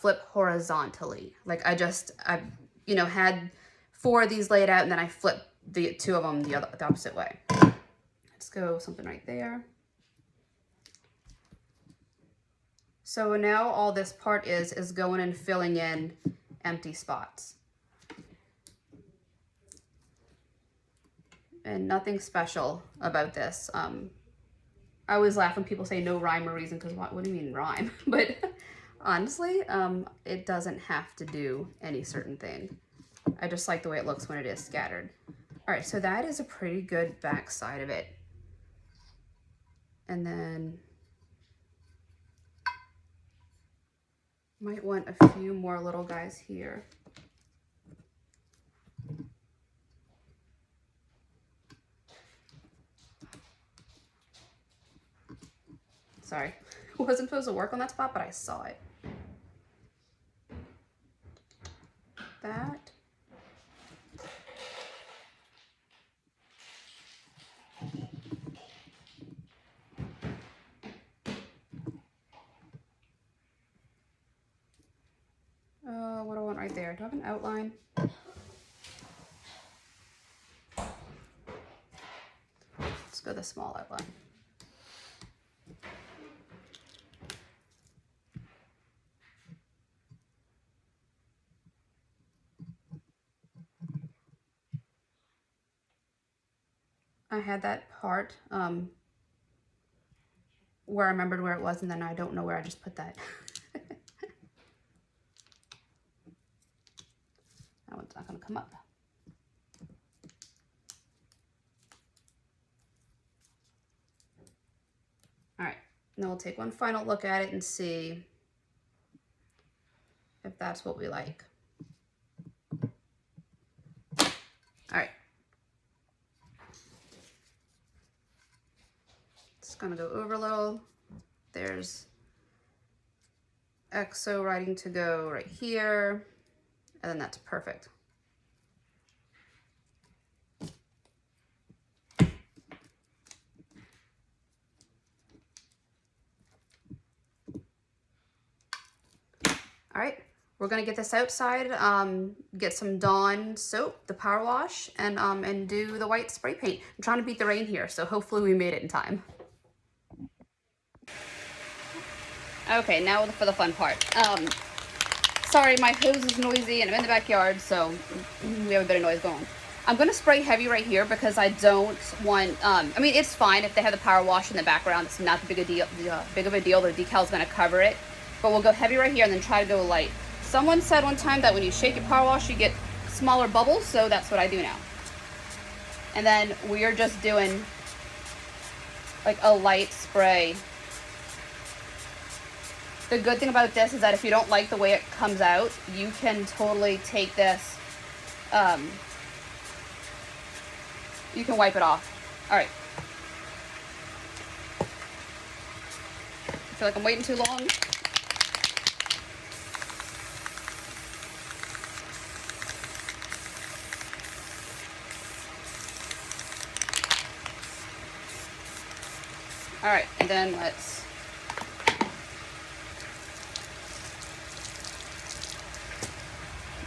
flip horizontally. Like I you know, had 4 of these laid out, and then I flipped the 2 of them the opposite way. Let's go something right there. So now all this part is going and filling in empty spots. And nothing special about this. I always laugh when people say no rhyme or reason, because what do you mean rhyme? But honestly, it doesn't have to do any certain thing. I just like the way it looks when it is scattered. All right, so that is a pretty good back side of it. And then might want a few more little guys here. Sorry, wasn't supposed to work on that spot, but I saw it. That. What do I want right there? Do I have an outline? Let's go the small outline. I had that part where I remembered where it was, and then I don't know where I just put that. That one's not going to come up. All right, now we'll take one final look at it and see if that's what we like. All right. Just gonna go over a little. There's XO writing to go right here, and then that's perfect. All right, we're gonna get this outside, get some Dawn soap, the Powerwash, and do the white spray paint. I'm trying to beat the rain here, so hopefully we made it in time. Okay, now for the fun part. Sorry, my hose is noisy and I'm in the backyard, so we have a bit of noise going on. I'm gonna spray heavy right here because I don't want, I mean, it's fine if they have the Powerwash in the background. It's not big of a deal. The decal's gonna cover it. But we'll go heavy right here and then try to go light. Someone said one time that when you shake your Powerwash, you get smaller bubbles, so that's what I do now. And then we are just doing like a light spray. The good thing about this is that if you don't like the way it comes out, you can totally take this, you can wipe it off. All right. I feel like I'm waiting too long. All right, and then let's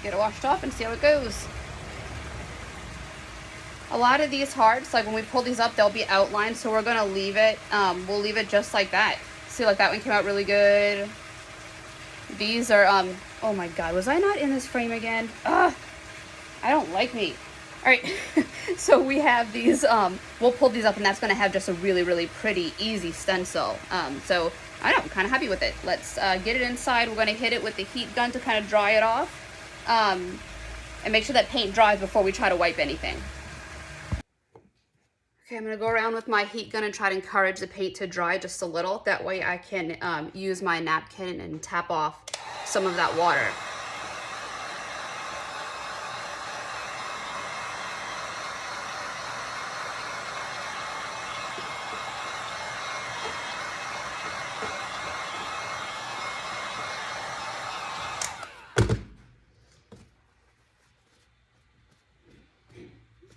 get it washed off and see how it goes. A lot of these hearts, like when we pull these up, they'll be outlined, so we're gonna leave it, we'll leave it just like that. See, like that one came out really good. These are, oh my God, was I not in this frame again? Ugh, I don't like me. All right, so we have these, we'll pull these up and that's gonna have just a really, really pretty, easy stencil. So I don't know, I'm kind of happy with it. Let's get it inside. We're going to hit it with the heat gun to kind of dry it off. And make sure that paint dries before we try to wipe anything. Okay, I'm going to go around with my heat gun and try to encourage the paint to dry just a little. That way I can use my napkin and tap off some of that water.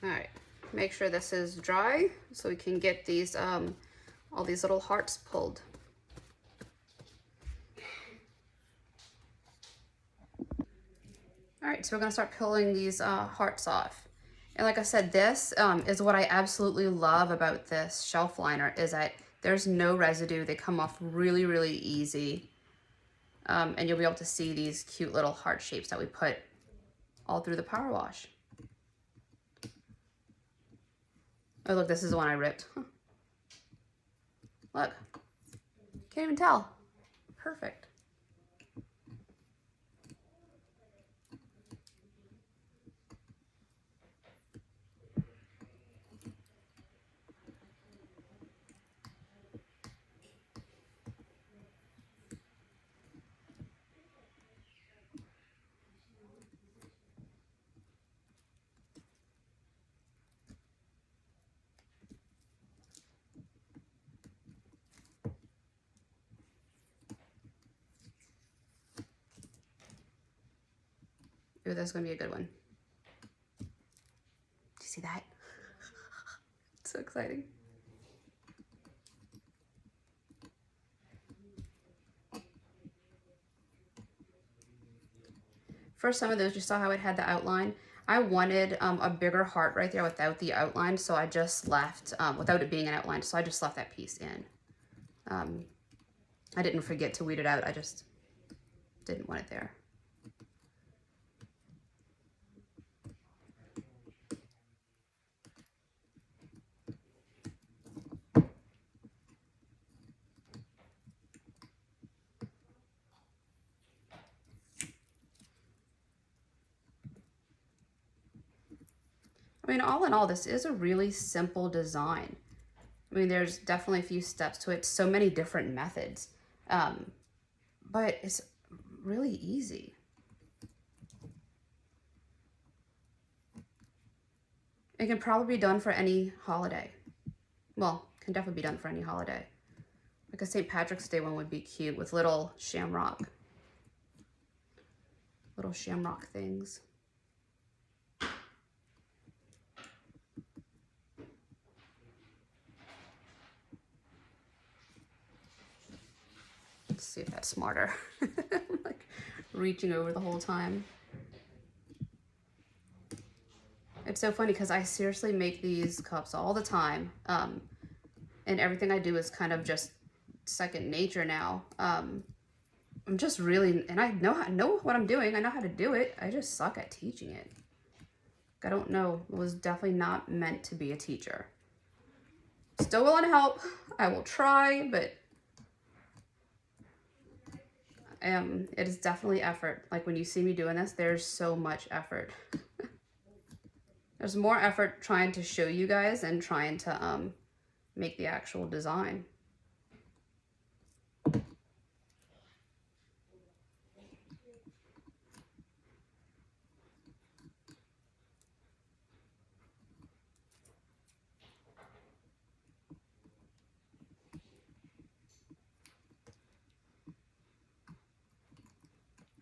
All right, make sure this is dry so we can get these, all these little hearts pulled. All right, so we're gonna start pulling these hearts off. And like I said, this is what I absolutely love about this shelf liner, is that there's no residue. They come off really, really easy. And you'll be able to see these cute little heart shapes that we put all through the power wash. Oh, look, this is the one I ripped. Huh. Look, can't even tell. Perfect. Ooh, that's gonna be a good one. Do you see that? It's so exciting. For some of those, you saw how it had the outline. I wanted a bigger heart right there without the outline, so I just left, without it being an outline, so I just left that piece in. I didn't forget to weed it out, I just didn't want it there. I mean, all in all, this is a really simple design. I mean, there's definitely a few steps to it, so many different methods, but it's really easy. It can probably be done for any holiday. Well, can definitely be done for any holiday. Like a St. Patrick's Day one would be cute with little shamrock things. Let's see if that's smarter. I'm like reaching over the whole time. It's so funny because I seriously make these cups all the time. And everything I do is kind of just second nature now. I'm just really, and I know what I'm doing. I know how to do it. I just suck at teaching it. I don't know. I was definitely not meant to be a teacher. Still willing to help. I will try, but it is definitely effort. Like when you see me doing this, there's so much effort. There's more effort trying to show you guys and trying to make the actual design.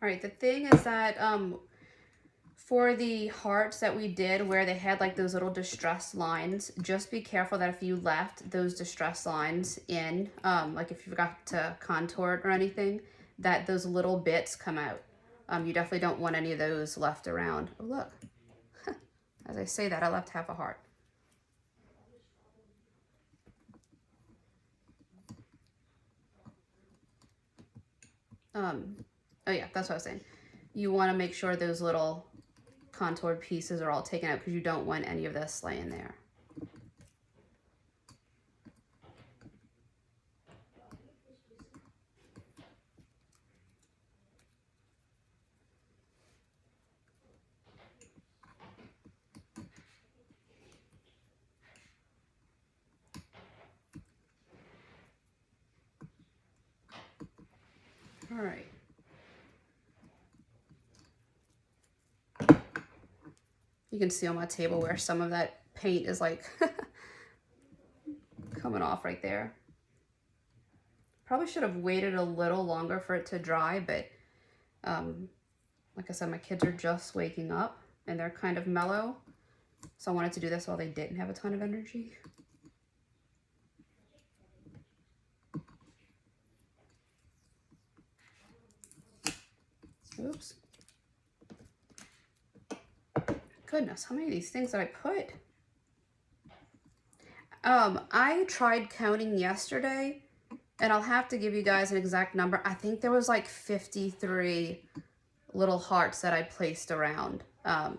All right, the thing is that for the hearts that we did where they had like those little distressed lines, just be careful that if you left those distressed lines in, like if you forgot to contour it or anything, that those little bits come out. You definitely don't want any of those left around. Oh, look. As I say that, I left half a heart. Oh yeah, that's what I was saying. You want to make sure those little contoured pieces are all taken out because you don't want any of this laying there. All right. You can see on my table where some of that paint is like coming off right there. Probably should have waited a little longer for it to dry, but like I said, my kids are just waking up and they're kind of mellow. So I wanted to do this while they didn't have a ton of energy. Oops. Goodness, how many of these things did I put? I tried counting yesterday, and I'll have to give you guys an exact number. I think there was like 53 little hearts that I placed around. I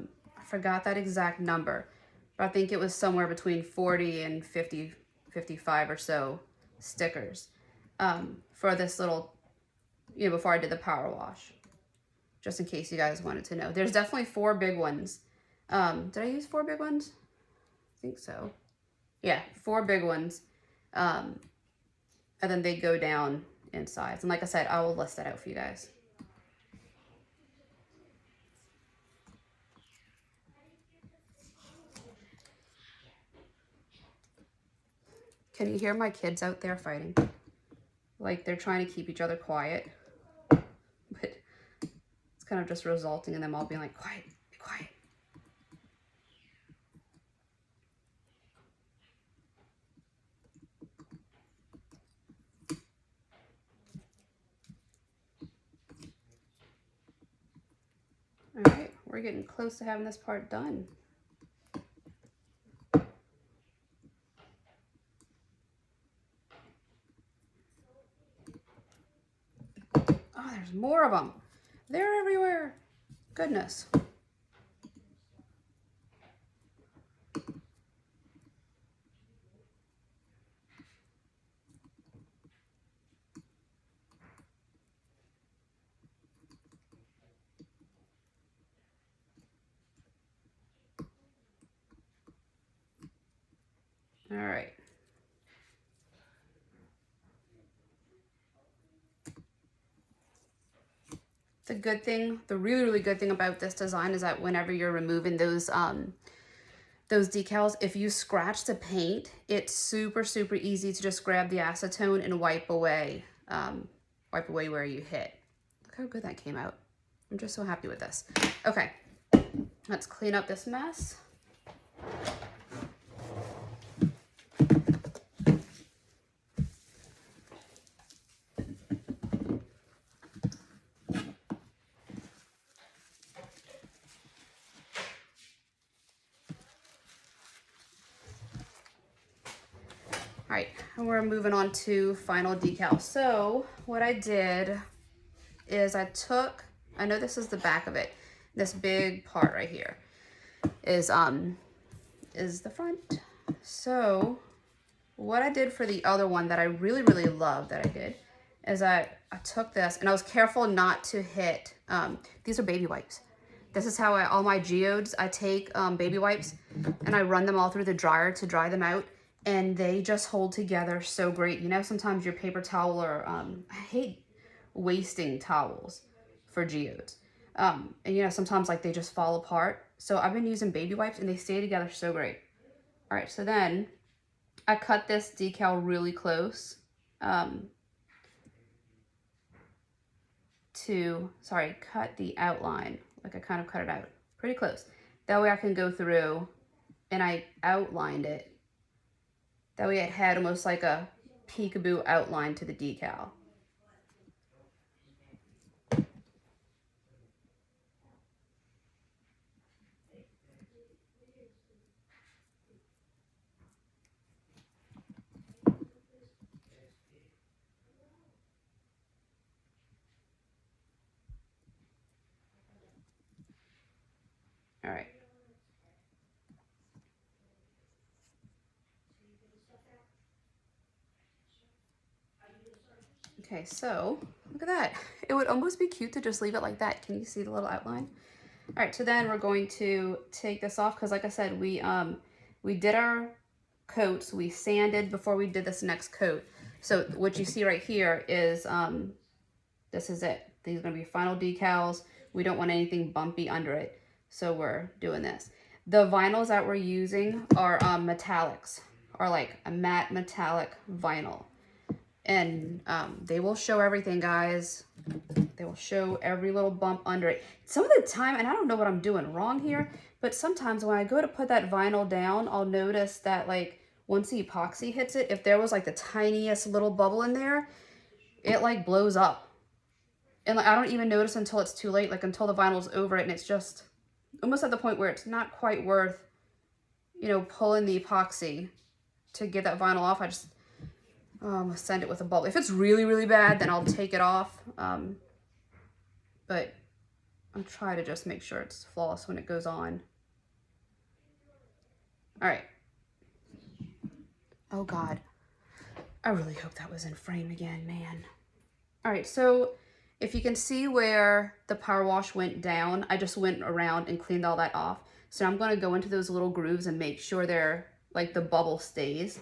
forgot that exact number, but I think it was somewhere between 40 and 50, 55 or so stickers for this little, you know, before I did the power wash, just in case you guys wanted to know. There's definitely 4 big ones. Did I use 4 big ones? I think so. Yeah, 4 big ones. And then they go down in size. And like I said, I will list that out for you guys. Can you hear my kids out there fighting? Like they're trying to keep each other quiet. But it's kind of just resulting in them all being like, quiet, be quiet. All right, we're getting close to having this part done. Oh, there's more of them. They're everywhere. Goodness. All right. The good thing, the really, really good thing about this design is that whenever you're removing those decals, if you scratch the paint, it's super, super easy to just grab the acetone and wipe away where you hit. Look how good that came out. I'm just so happy with this. Okay, let's clean up this mess. All right, and we're moving on to final decal. So what I did is I know this is the back of it. This big part right here is the front. So what I did for the other one that I really, really love that I did is I took this and I was careful not to hit, these are baby wipes. This is how all my geodes, I take baby wipes and I run them all through the dryer to dry them out, and they just hold together so great. You know, sometimes your paper towel or, I hate wasting towels for geodes. And you know, sometimes like they just fall apart. So I've been using baby wipes and they stay together so great. All right, so then I cut this decal really close cut the outline. Like I kind of cut it out pretty close. That way I can go through and I outlined it. That way it had almost like a peekaboo outline to the decal. All right. Okay, so look at that. It would almost be cute to just leave it like that. Can you see the little outline? All right, so then we're going to take this off because like I said, we did our coats, we sanded before we did this next coat. So what you see right here is This is it. These are going to be final decals. We don't want anything bumpy under it, so we're doing this. The vinyls that we're using are metallics, or like a matte metallic vinyl. And they will show everything, guys. They will show every little bump under it. Some of the time, and I don't know what I'm doing wrong here, but sometimes when I go to put that vinyl down, I'll notice that like once the epoxy hits it, if there was like the tiniest little bubble in there, it like blows up. And like I don't even notice until it's too late, like until the vinyl's over it, and it's just almost at the point where it's not quite worth, you know, pulling the epoxy to get that vinyl off. I just send it with a bubble. If it's really, really bad, then I'll take it off. But I'll try to just make sure it's flawless when it goes on. All right. Oh God. I really hope that was in frame again, man. All right, so if you can see where the power wash went down, I just went around and cleaned all that off. So I'm gonna go into those little grooves and make sure they're like the bubble stays.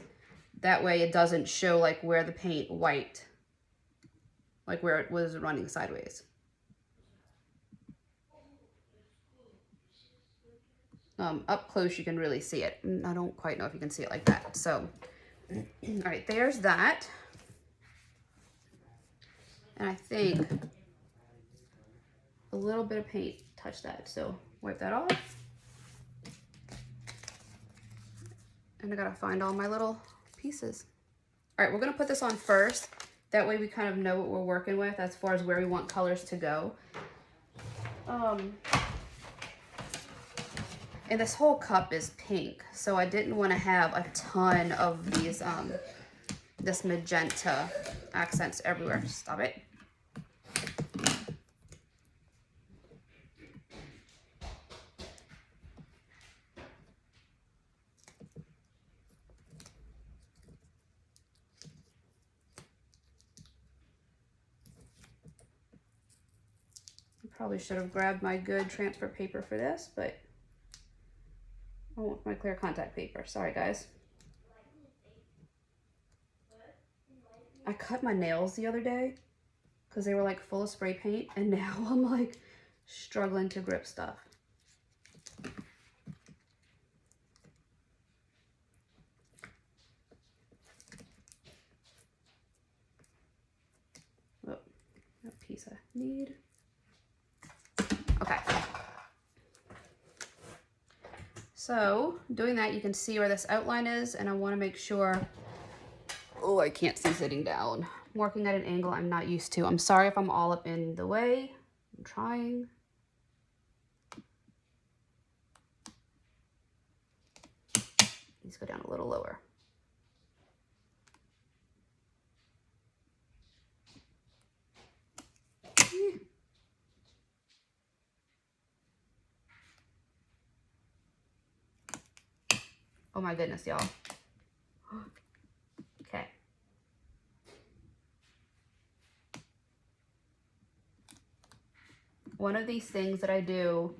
That way it doesn't show like where the paint wiped, like where it was running sideways. Up close you can really see it. I don't quite know if you can see it like that. So, all right, there's that. And I think a little bit of paint touched that. So wipe that off. And I gotta find all my little pieces. All right, we're gonna put this on first. That way we kind of know what we're working with as far as where we want colors to go. And this whole cup is pink, so I didn't want to have a ton of these, this magenta accents everywhere. Stop it. Probably should have grabbed my good transfer paper for this, but I want my clear contact paper. Sorry, guys. I cut my nails the other day because they were like full of spray paint, and now I'm like struggling to grip stuff. Oh, that piece I need. Okay. So doing that, you can see where this outline is, and I want to make sure, oh, I can't see sitting down. I'm working at an angle I'm not used to. I'm sorry if I'm all up in the way. I'm trying. Let's go down a little lower. Oh my goodness, y'all. Okay. One of these things that I do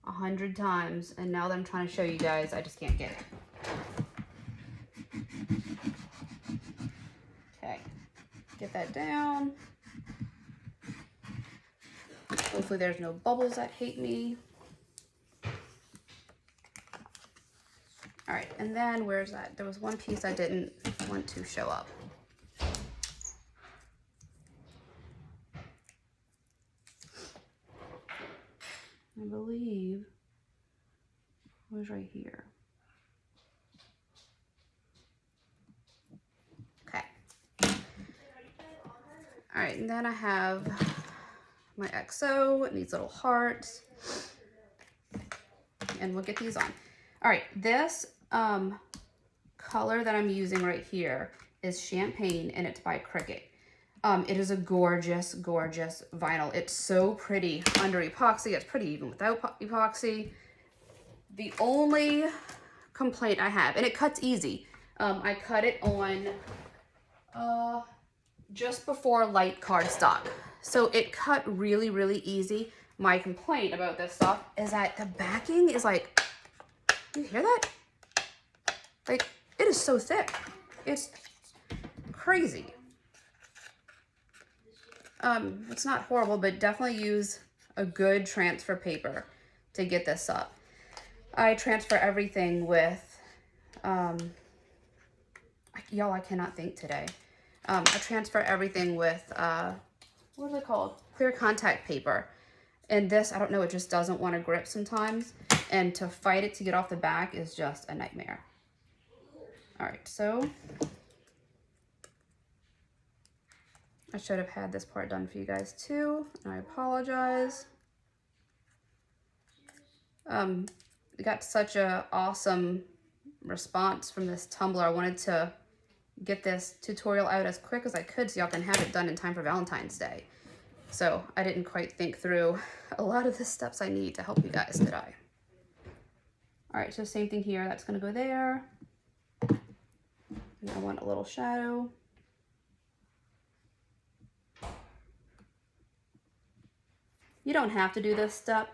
100 times, and now that I'm trying to show you guys, I just can't get it. Okay, get that down. Hopefully there's no bubbles that hate me. All right, and then where's that? There was one piece I didn't want to show up. I believe it was right here. Okay. All right, and then I have my XO and these little hearts. And we'll get these on. All right, this color that I'm using right here is Champagne, and it's by Cricut. It is a gorgeous, gorgeous vinyl. It's so pretty under epoxy. It's pretty even without epoxy. The only complaint I have, and it cuts easy. I cut it on just before light cardstock. So it cut really, really easy. My complaint about this stuff is that the backing is like, you hear that? Like, it is so thick. It's crazy. It's not horrible, but definitely use a good transfer paper to get this up. I transfer everything with, y'all, I cannot think today. I transfer everything with, what are they called? Clear contact paper. And this, I don't know, it just doesn't want to grip sometimes. And to fight it to get off the back is just a nightmare. All right, so I should have had this part done for you guys too. I apologize. We got such a awesome response from this tumbler. I wanted to get this tutorial out as quick as I could so y'all can have it done in time for Valentine's Day. So I didn't quite think through a lot of the steps I need to help you guys, did I? All right, so same thing here. That's gonna go there. And I want a little shadow. You don't have to do this step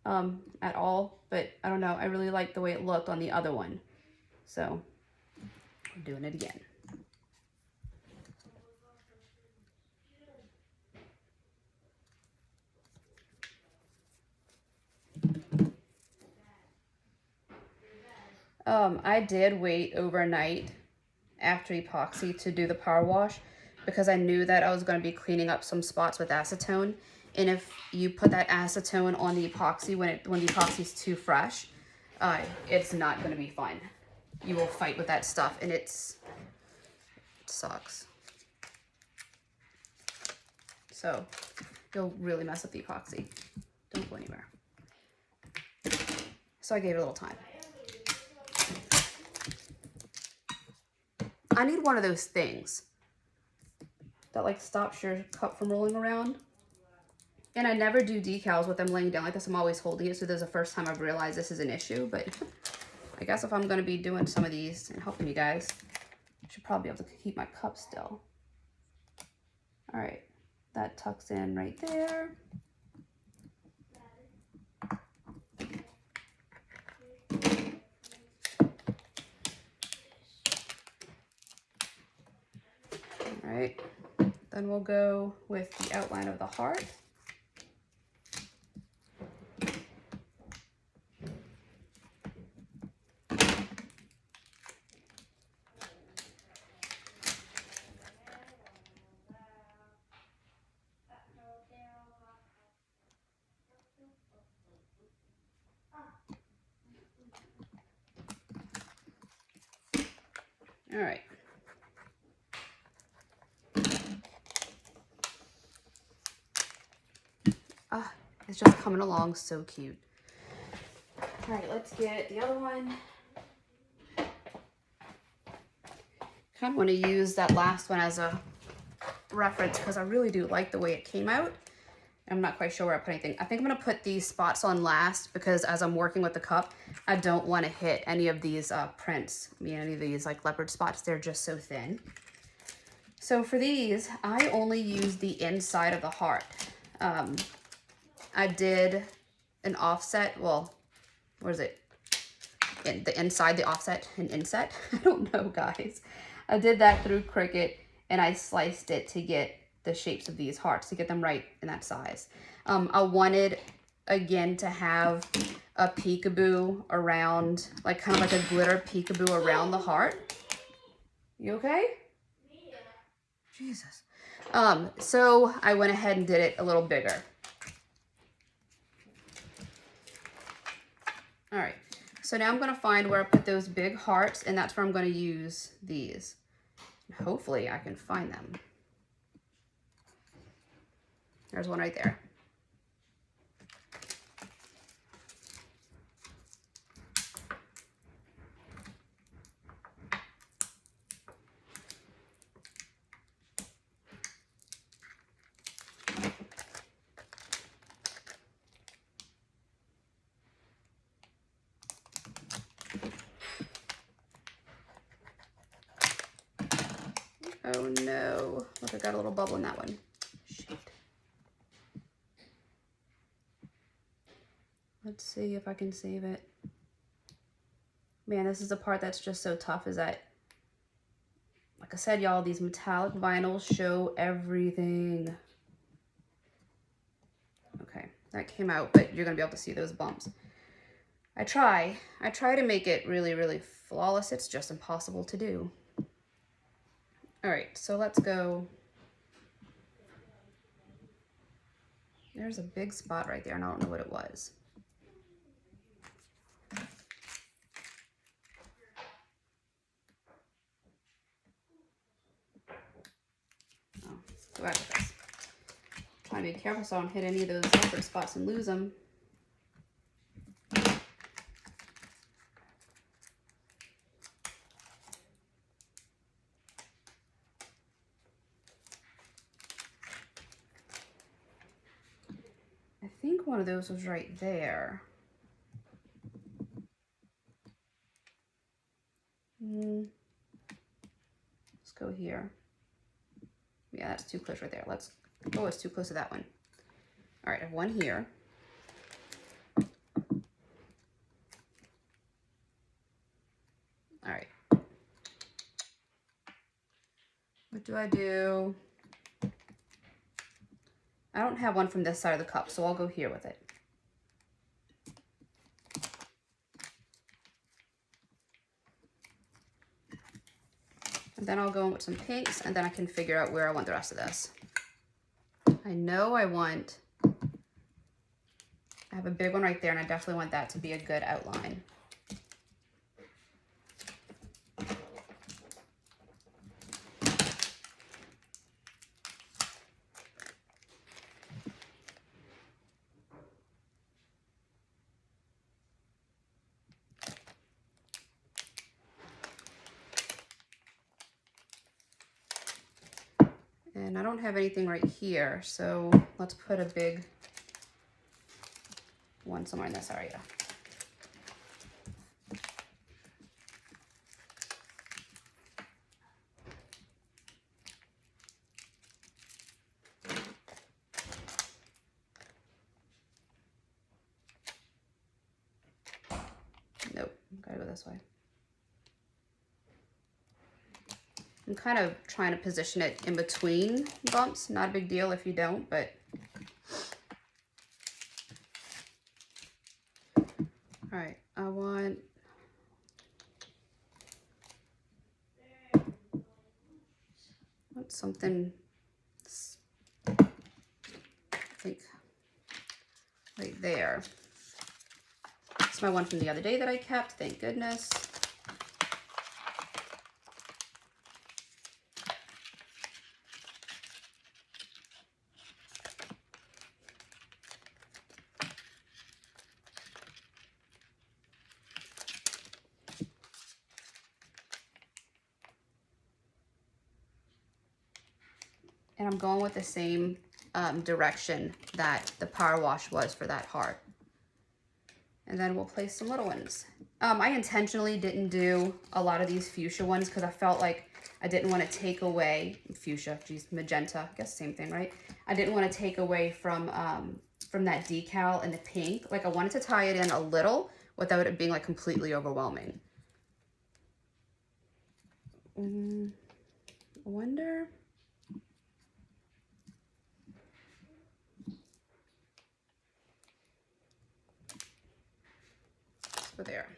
at all, but I don't know. I really like the way it looked on the other one. So I'm doing it again. I did wait overnight after epoxy to do the power wash because I knew that I was going to be cleaning up some spots with acetone. And if you put that acetone on the epoxy when the epoxy is too fresh, it's not going to be fun. You will fight with that stuff, and it sucks. So you'll really mess up the epoxy. Don't go anywhere. So I gave it a little time. I need one of those things that like stops your cup from rolling around. And I never do decals with them laying down like this. I'm always holding it. So this is the first time I've realized this is an issue. But I guess if I'm going to be doing some of these and helping you guys, I should probably be able to keep my cup still. All right. That tucks in right there. All right. Then we'll go with the outline of the heart. All right. It's just coming along so cute. All right, let's get the other one. Kind of want to use that last one as a reference because I really do like the way it came out. I'm not quite sure where I put anything. I think I'm going to put these spots on last because as I'm working with the cup, I don't want to hit any of these prints. I mean, any of these like leopard spots, they're just so thin. So for these, I only use the inside of the heart. I did an offset, well, what is it? The inside, the offset, and inset. I don't know, guys. I did that through Cricut, and I sliced it to get the shapes of these hearts, to get them right in that size. I wanted, again, to have a peekaboo around, like kind of like a glitter peekaboo around the heart. You okay? Yeah. Jesus. So I went ahead and did it a little bigger. All right, so now I'm gonna find where I put those big hearts, and that's where I'm gonna use these. Hopefully I can find them. There's one right there. Oh no, look, I got a little bubble in that one. Shit. Let's see if I can save it. Man, this is the part that's just so tough, is that, like I said, y'all, these metallic vinyls show everything. that came out, but you're gonna be able to see those bumps. I try to make it really, really flawless. It's just impossible to do. All right, so let's go. There's a big spot right there, and I don't know what it was. Oh, go back with this. Trying to be careful so I don't hit any of those separate spots and lose them. I think one of those was right there. Let's go here. Yeah, that's too close right there. Let's, oh, it's too close to that one. All right, I have one here. All right. What do I do? I don't have one from this side of the cup, so I'll go here with it. And then I'll go in with some pinks, and then I can figure out where I want the rest of this. I know I have a big one right there, and I definitely want that to be a good outline. And I don't have anything right here, so let's put a big one somewhere in this area. Nope, gotta go this way. I'm kind of trying to position it in between bumps. Not a big deal if you don't, but. All right, I want something, I think, right there. It's my one from the other day that I kept, thank goodness. And I'm going with the same direction that the Powerwash was for that heart. And then we'll place some little ones. I intentionally didn't do a lot of these fuchsia ones because I felt like I didn't want to take away, fuchsia, geez, magenta, I guess same thing, right? I didn't want to take away from that decal and the pink. Like I wanted to tie it in a little without it being like completely overwhelming. I wonder. So there.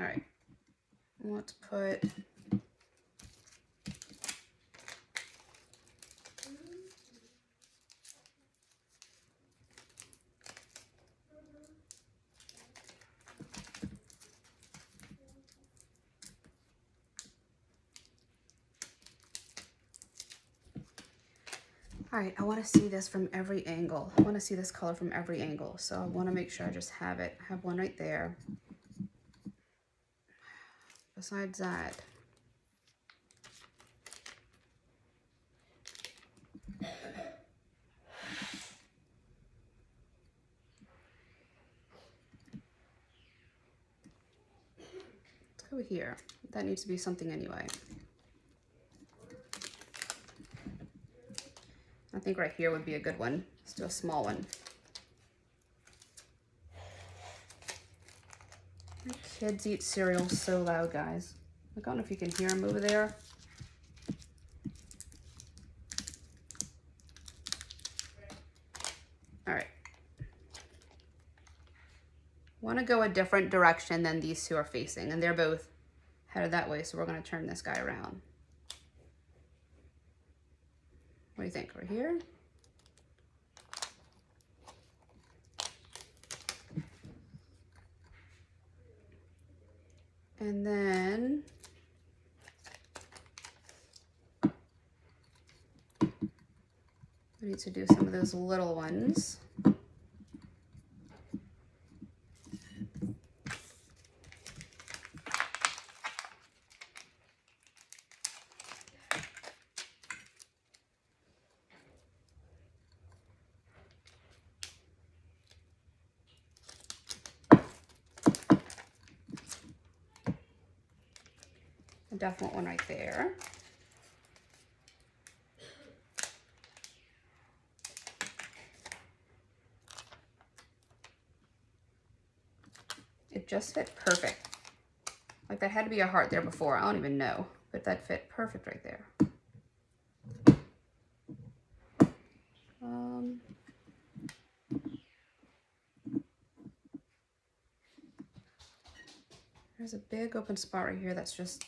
All right, let's put all right, I want to see this from every angle. I want to see this color from every angle. So I want to make sure I just have one right there. Besides that, let's go here. That needs to be something anyway. I think right here would be a good one. Let's do a small one. My kids eat cereal so loud, guys. I don't know if you can hear them over there. All right. Want to go a different direction than these two are facing, and they're both headed that way, so we're going to turn this guy around. What do you think? Right here? And then we need to do some of those little ones. A definite one right there. It just fit perfect. Like that had to be a heart there before. I don't even know, but that fit perfect right there. There's a big open spot right here that's just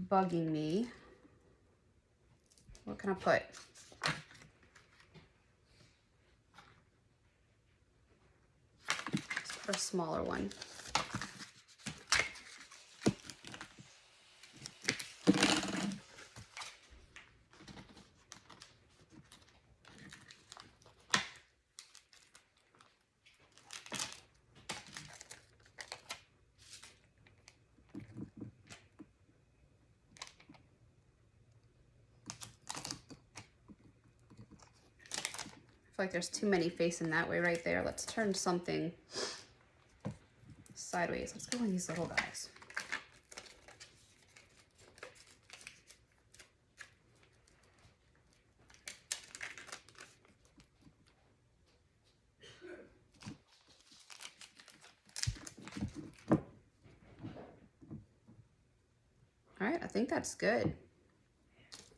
bugging me. What can I put? Let's put a smaller one. I feel like there's too many facing that way right there. Let's turn something sideways. Let's go on these little guys. All right, I think that's good.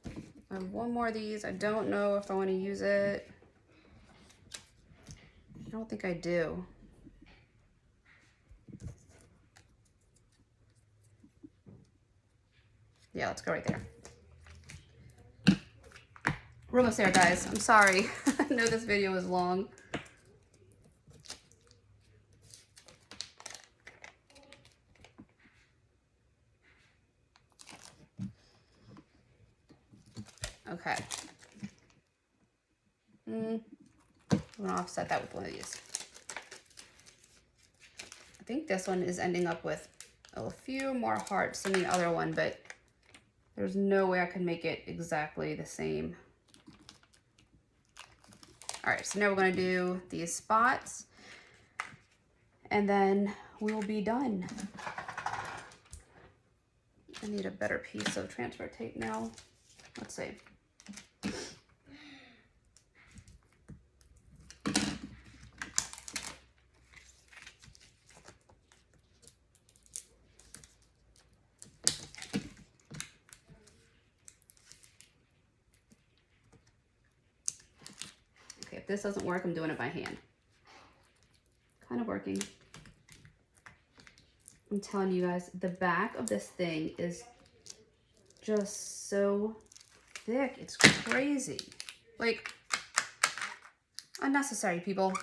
I have one more of these. I don't know if I want to use it. I don't think I do. Yeah, let's go right there. We're almost there, guys. I'm sorry. I know this video is long. Okay. I'm gonna offset that with one of these. I think this one is ending up with a few more hearts than the other one, but there's no way I can make it exactly the same. All right, so now we're gonna do these spots and then we'll be done. I need a better piece of transfer tape now. Let's see. Okay, if this doesn't work, I'm doing it by hand. Kind of working. I'm telling you guys, the back of this thing is just so thick. It's crazy. Like, unnecessary, people.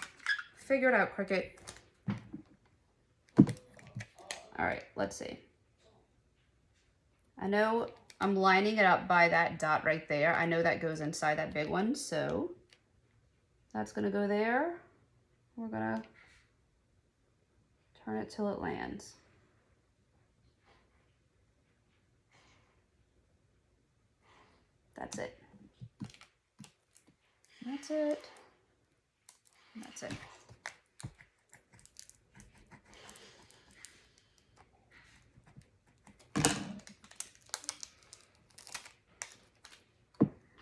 Figure it out, Cricut. All right, let's see. I know I'm lining it up by that dot right there. I know that goes inside that big one, so that's gonna go there. We're gonna turn it till it lands. That's it. That's it. That's it.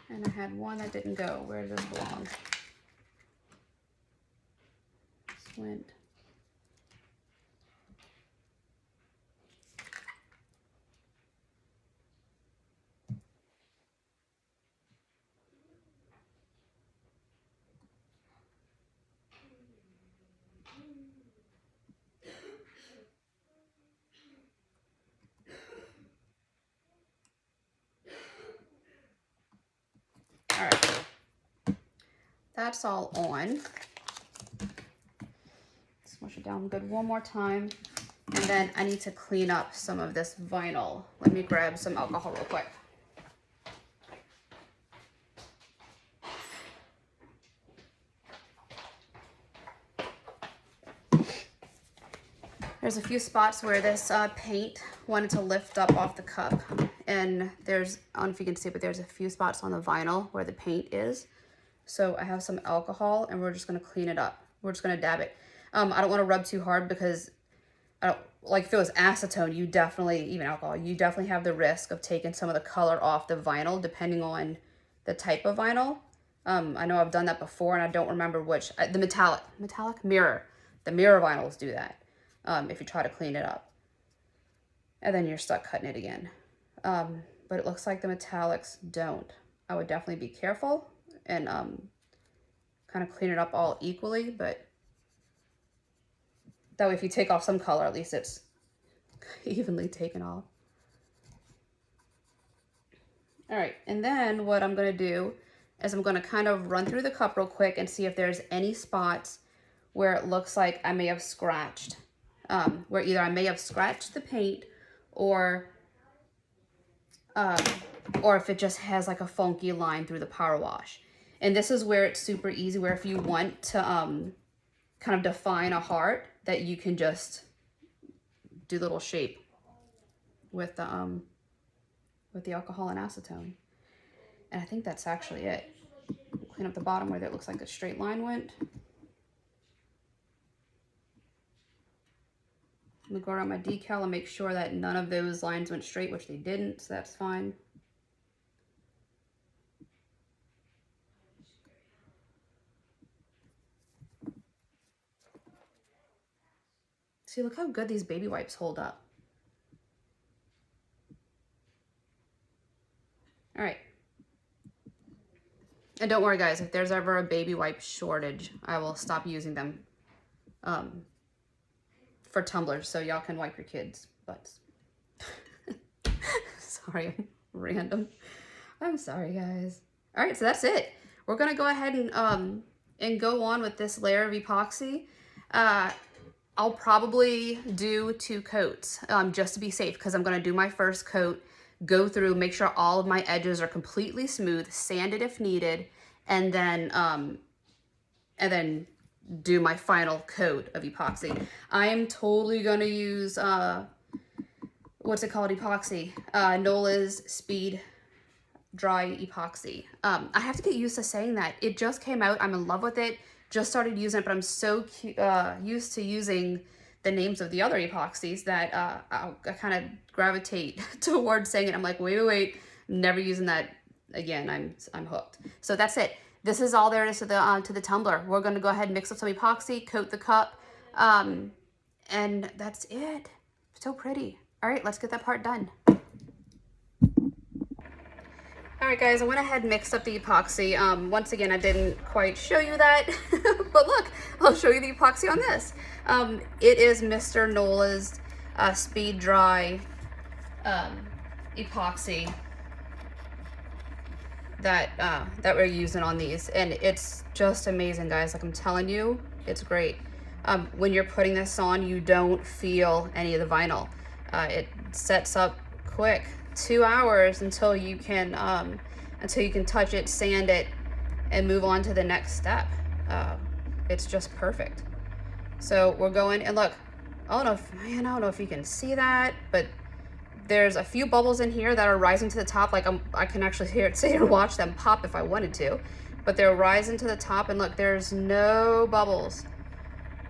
And I had one that didn't go. Where does this belong? This went. that's all on. Smush it down good one more time. And then I need to clean up some of this vinyl. Let me grab some alcohol real quick. There's a few spots where this paint wanted to lift up off the cup, and there's, I don't know if you can see, but there's a few spots on the vinyl where the paint is. So I have some alcohol and we're just gonna clean it up. We're just gonna dab it. I don't wanna rub too hard because I don't, like if it was acetone, you definitely, even alcohol, you definitely have the risk of taking some of the color off the vinyl depending on the type of vinyl. I know I've done that before and I don't remember which, the metallic mirror. The mirror vinyls do that. If you try to clean it up. And then you're stuck cutting it again. But it looks like the metallics don't. I would definitely be careful and kind of clean it up all equally, but that way if you take off some color, at least it's evenly taken off. All right, and then what I'm gonna do is I'm gonna kind of run through the cup real quick and see if there's any spots where it looks like I may have scratched. Where either I may have scratched the paint or if it just has like a funky line through the power wash. And this is where it's super easy, where if you want to kind of define a heart, that you can just do little shape with the alcohol and acetone. And I think that's actually it. Clean up the bottom where that looks like a straight line went. I'm gonna go around my decal and make sure that none of those lines went straight, which they didn't, so that's fine. See, look how good these baby wipes hold up. All right. And don't worry guys, if there's ever a baby wipe shortage, I will stop using them. For tumblers, so y'all can wipe your kids' butts. Sorry, I'm random. I'm sorry, guys. All right, so that's it. We're gonna go ahead and go on with this layer of epoxy. I'll probably do 2 coats just to be safe, because I'm gonna do my first coat, go through, make sure all of my edges are completely smooth, sand it if needed, and then do my final coat of epoxy. I am totally gonna use what's it called, epoxy, Nola's Speed Dry Epoxy. I have to get used to saying that. It just came out, I'm in love with it, just started using it, but I'm so used to using the names of the other epoxies that I kind of gravitate towards saying it. I'm like, wait, never using that again. I'm hooked. So that's it. This is all there is to the tumbler. We're gonna go ahead and mix up some epoxy, coat the cup, and that's it. So pretty. All right, let's get that part done. All right, guys, I went ahead and mixed up the epoxy. Once again, I didn't quite show you that, but look, I'll show you the epoxy on this. It is Mr. Nola's Speed Dry epoxy that we're using on these, and it's just amazing, guys. Like I'm telling you, it's great. When you're putting this on, you don't feel any of the vinyl. It sets up quick. 2 hours until you can touch it, sand it, and move on to the next step. It's just perfect. So we're going, and look, I don't know if you can see that, but there's a few bubbles in here that are rising to the top. Like I can actually sit here and watch them pop if I wanted to, but they're rising to the top, and look, there's no bubbles.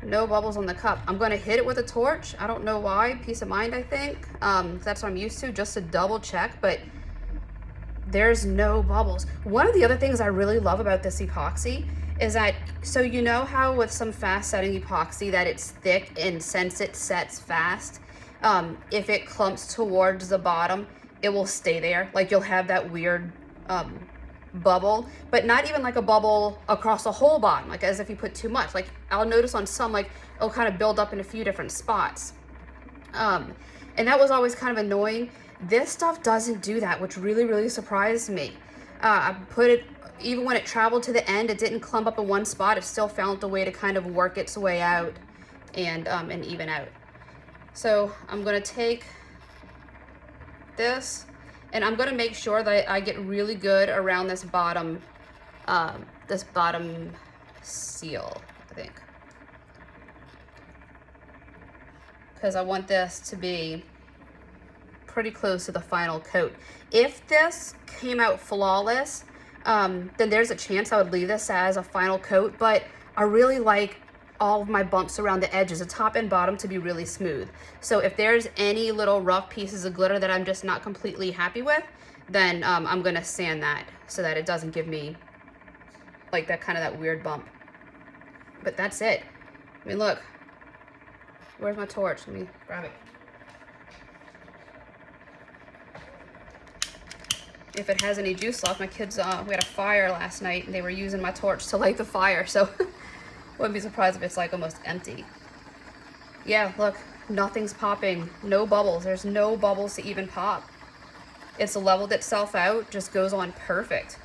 No bubbles on the cup. I'm gonna hit it with a torch. I don't know why, peace of mind, I think. That's what I'm used to, just to double check, but there's no bubbles. One of the other things I really love about this epoxy is that, so you know how with some fast setting epoxy that it's thick, and since it sets fast, if it clumps towards the bottom, it will stay there. Like you'll have that weird bubble, but not even like a bubble across the whole bottom, like as if you put too much. Like I'll notice on some, like it'll kind of build up in a few different spots. And that was always kind of annoying. This stuff doesn't do that, which really, really surprised me. I put it, even when it traveled to the end, it didn't clump up in one spot. It still found a way to kind of work its way out and even out. So I'm gonna take this and I'm gonna make sure that I get really good around this bottom seal, I think. Because I want this to be pretty close to the final coat. If this came out flawless, then there's a chance I would leave this as a final coat, but I really like all of my bumps around the edges, the top and bottom, to be really smooth. So if there's any little rough pieces of glitter that I'm just not completely happy with, then I'm gonna sand that so that it doesn't give me like that kind of that weird bump. But that's it. I mean, look, where's my torch? Let me grab it. If it has any juice left, my kids, we had a fire last night and they were using my torch to light the fire, so wouldn't be surprised if it's like almost empty. Yeah, look, nothing's popping, no bubbles. There's no bubbles to even pop. It's leveled itself out, just goes on perfect.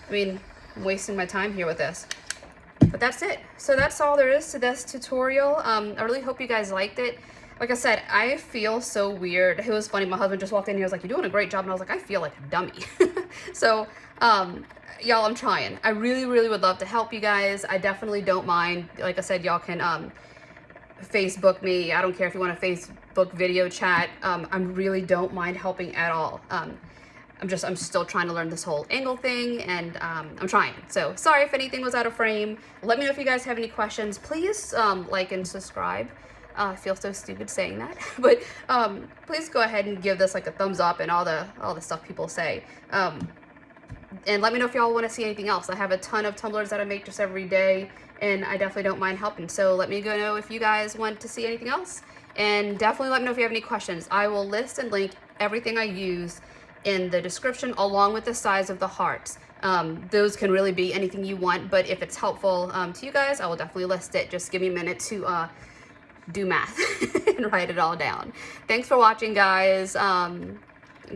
I mean, I'm wasting my time here with this. But that's it. So that's all there is to this tutorial. I really hope you guys liked it. Like I said, I feel so weird. It was funny, my husband just walked in here, he was like, you're doing a great job. And I was like, I feel like a dummy. So, y'all, I'm trying. I really, really would love to help you guys. I definitely don't mind. Like I said, y'all can Facebook me. I don't care if you want a Facebook video chat. I really don't mind helping at all. I'm still trying to learn this whole angle thing, and I'm trying. So sorry if anything was out of frame. Let me know if you guys have any questions. Please like and subscribe. I feel so stupid saying that, but please go ahead and give this like a thumbs up and all the stuff people say. And let me know if y'all want to see anything else. I have a ton of tumblers that I make just every day, and I definitely don't mind helping. So let me know if you guys want to see anything else, and definitely let me know if you have any questions. I will list and link everything I use in the description, along with the size of the hearts. Those can really be anything you want, but if it's helpful to you guys, I will definitely list it. Just give me a minute to do math and write it all down. Thanks for watching, guys.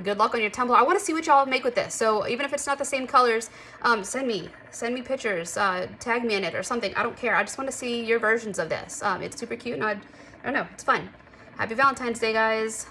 Good luck on your tumbler. I want to see what y'all make with this. So even if it's not the same colors, send me pictures, tag me in it or something. I don't care. I just want to see your versions of this. It's super cute, and I don't know, it's fun. Happy Valentine's Day, guys.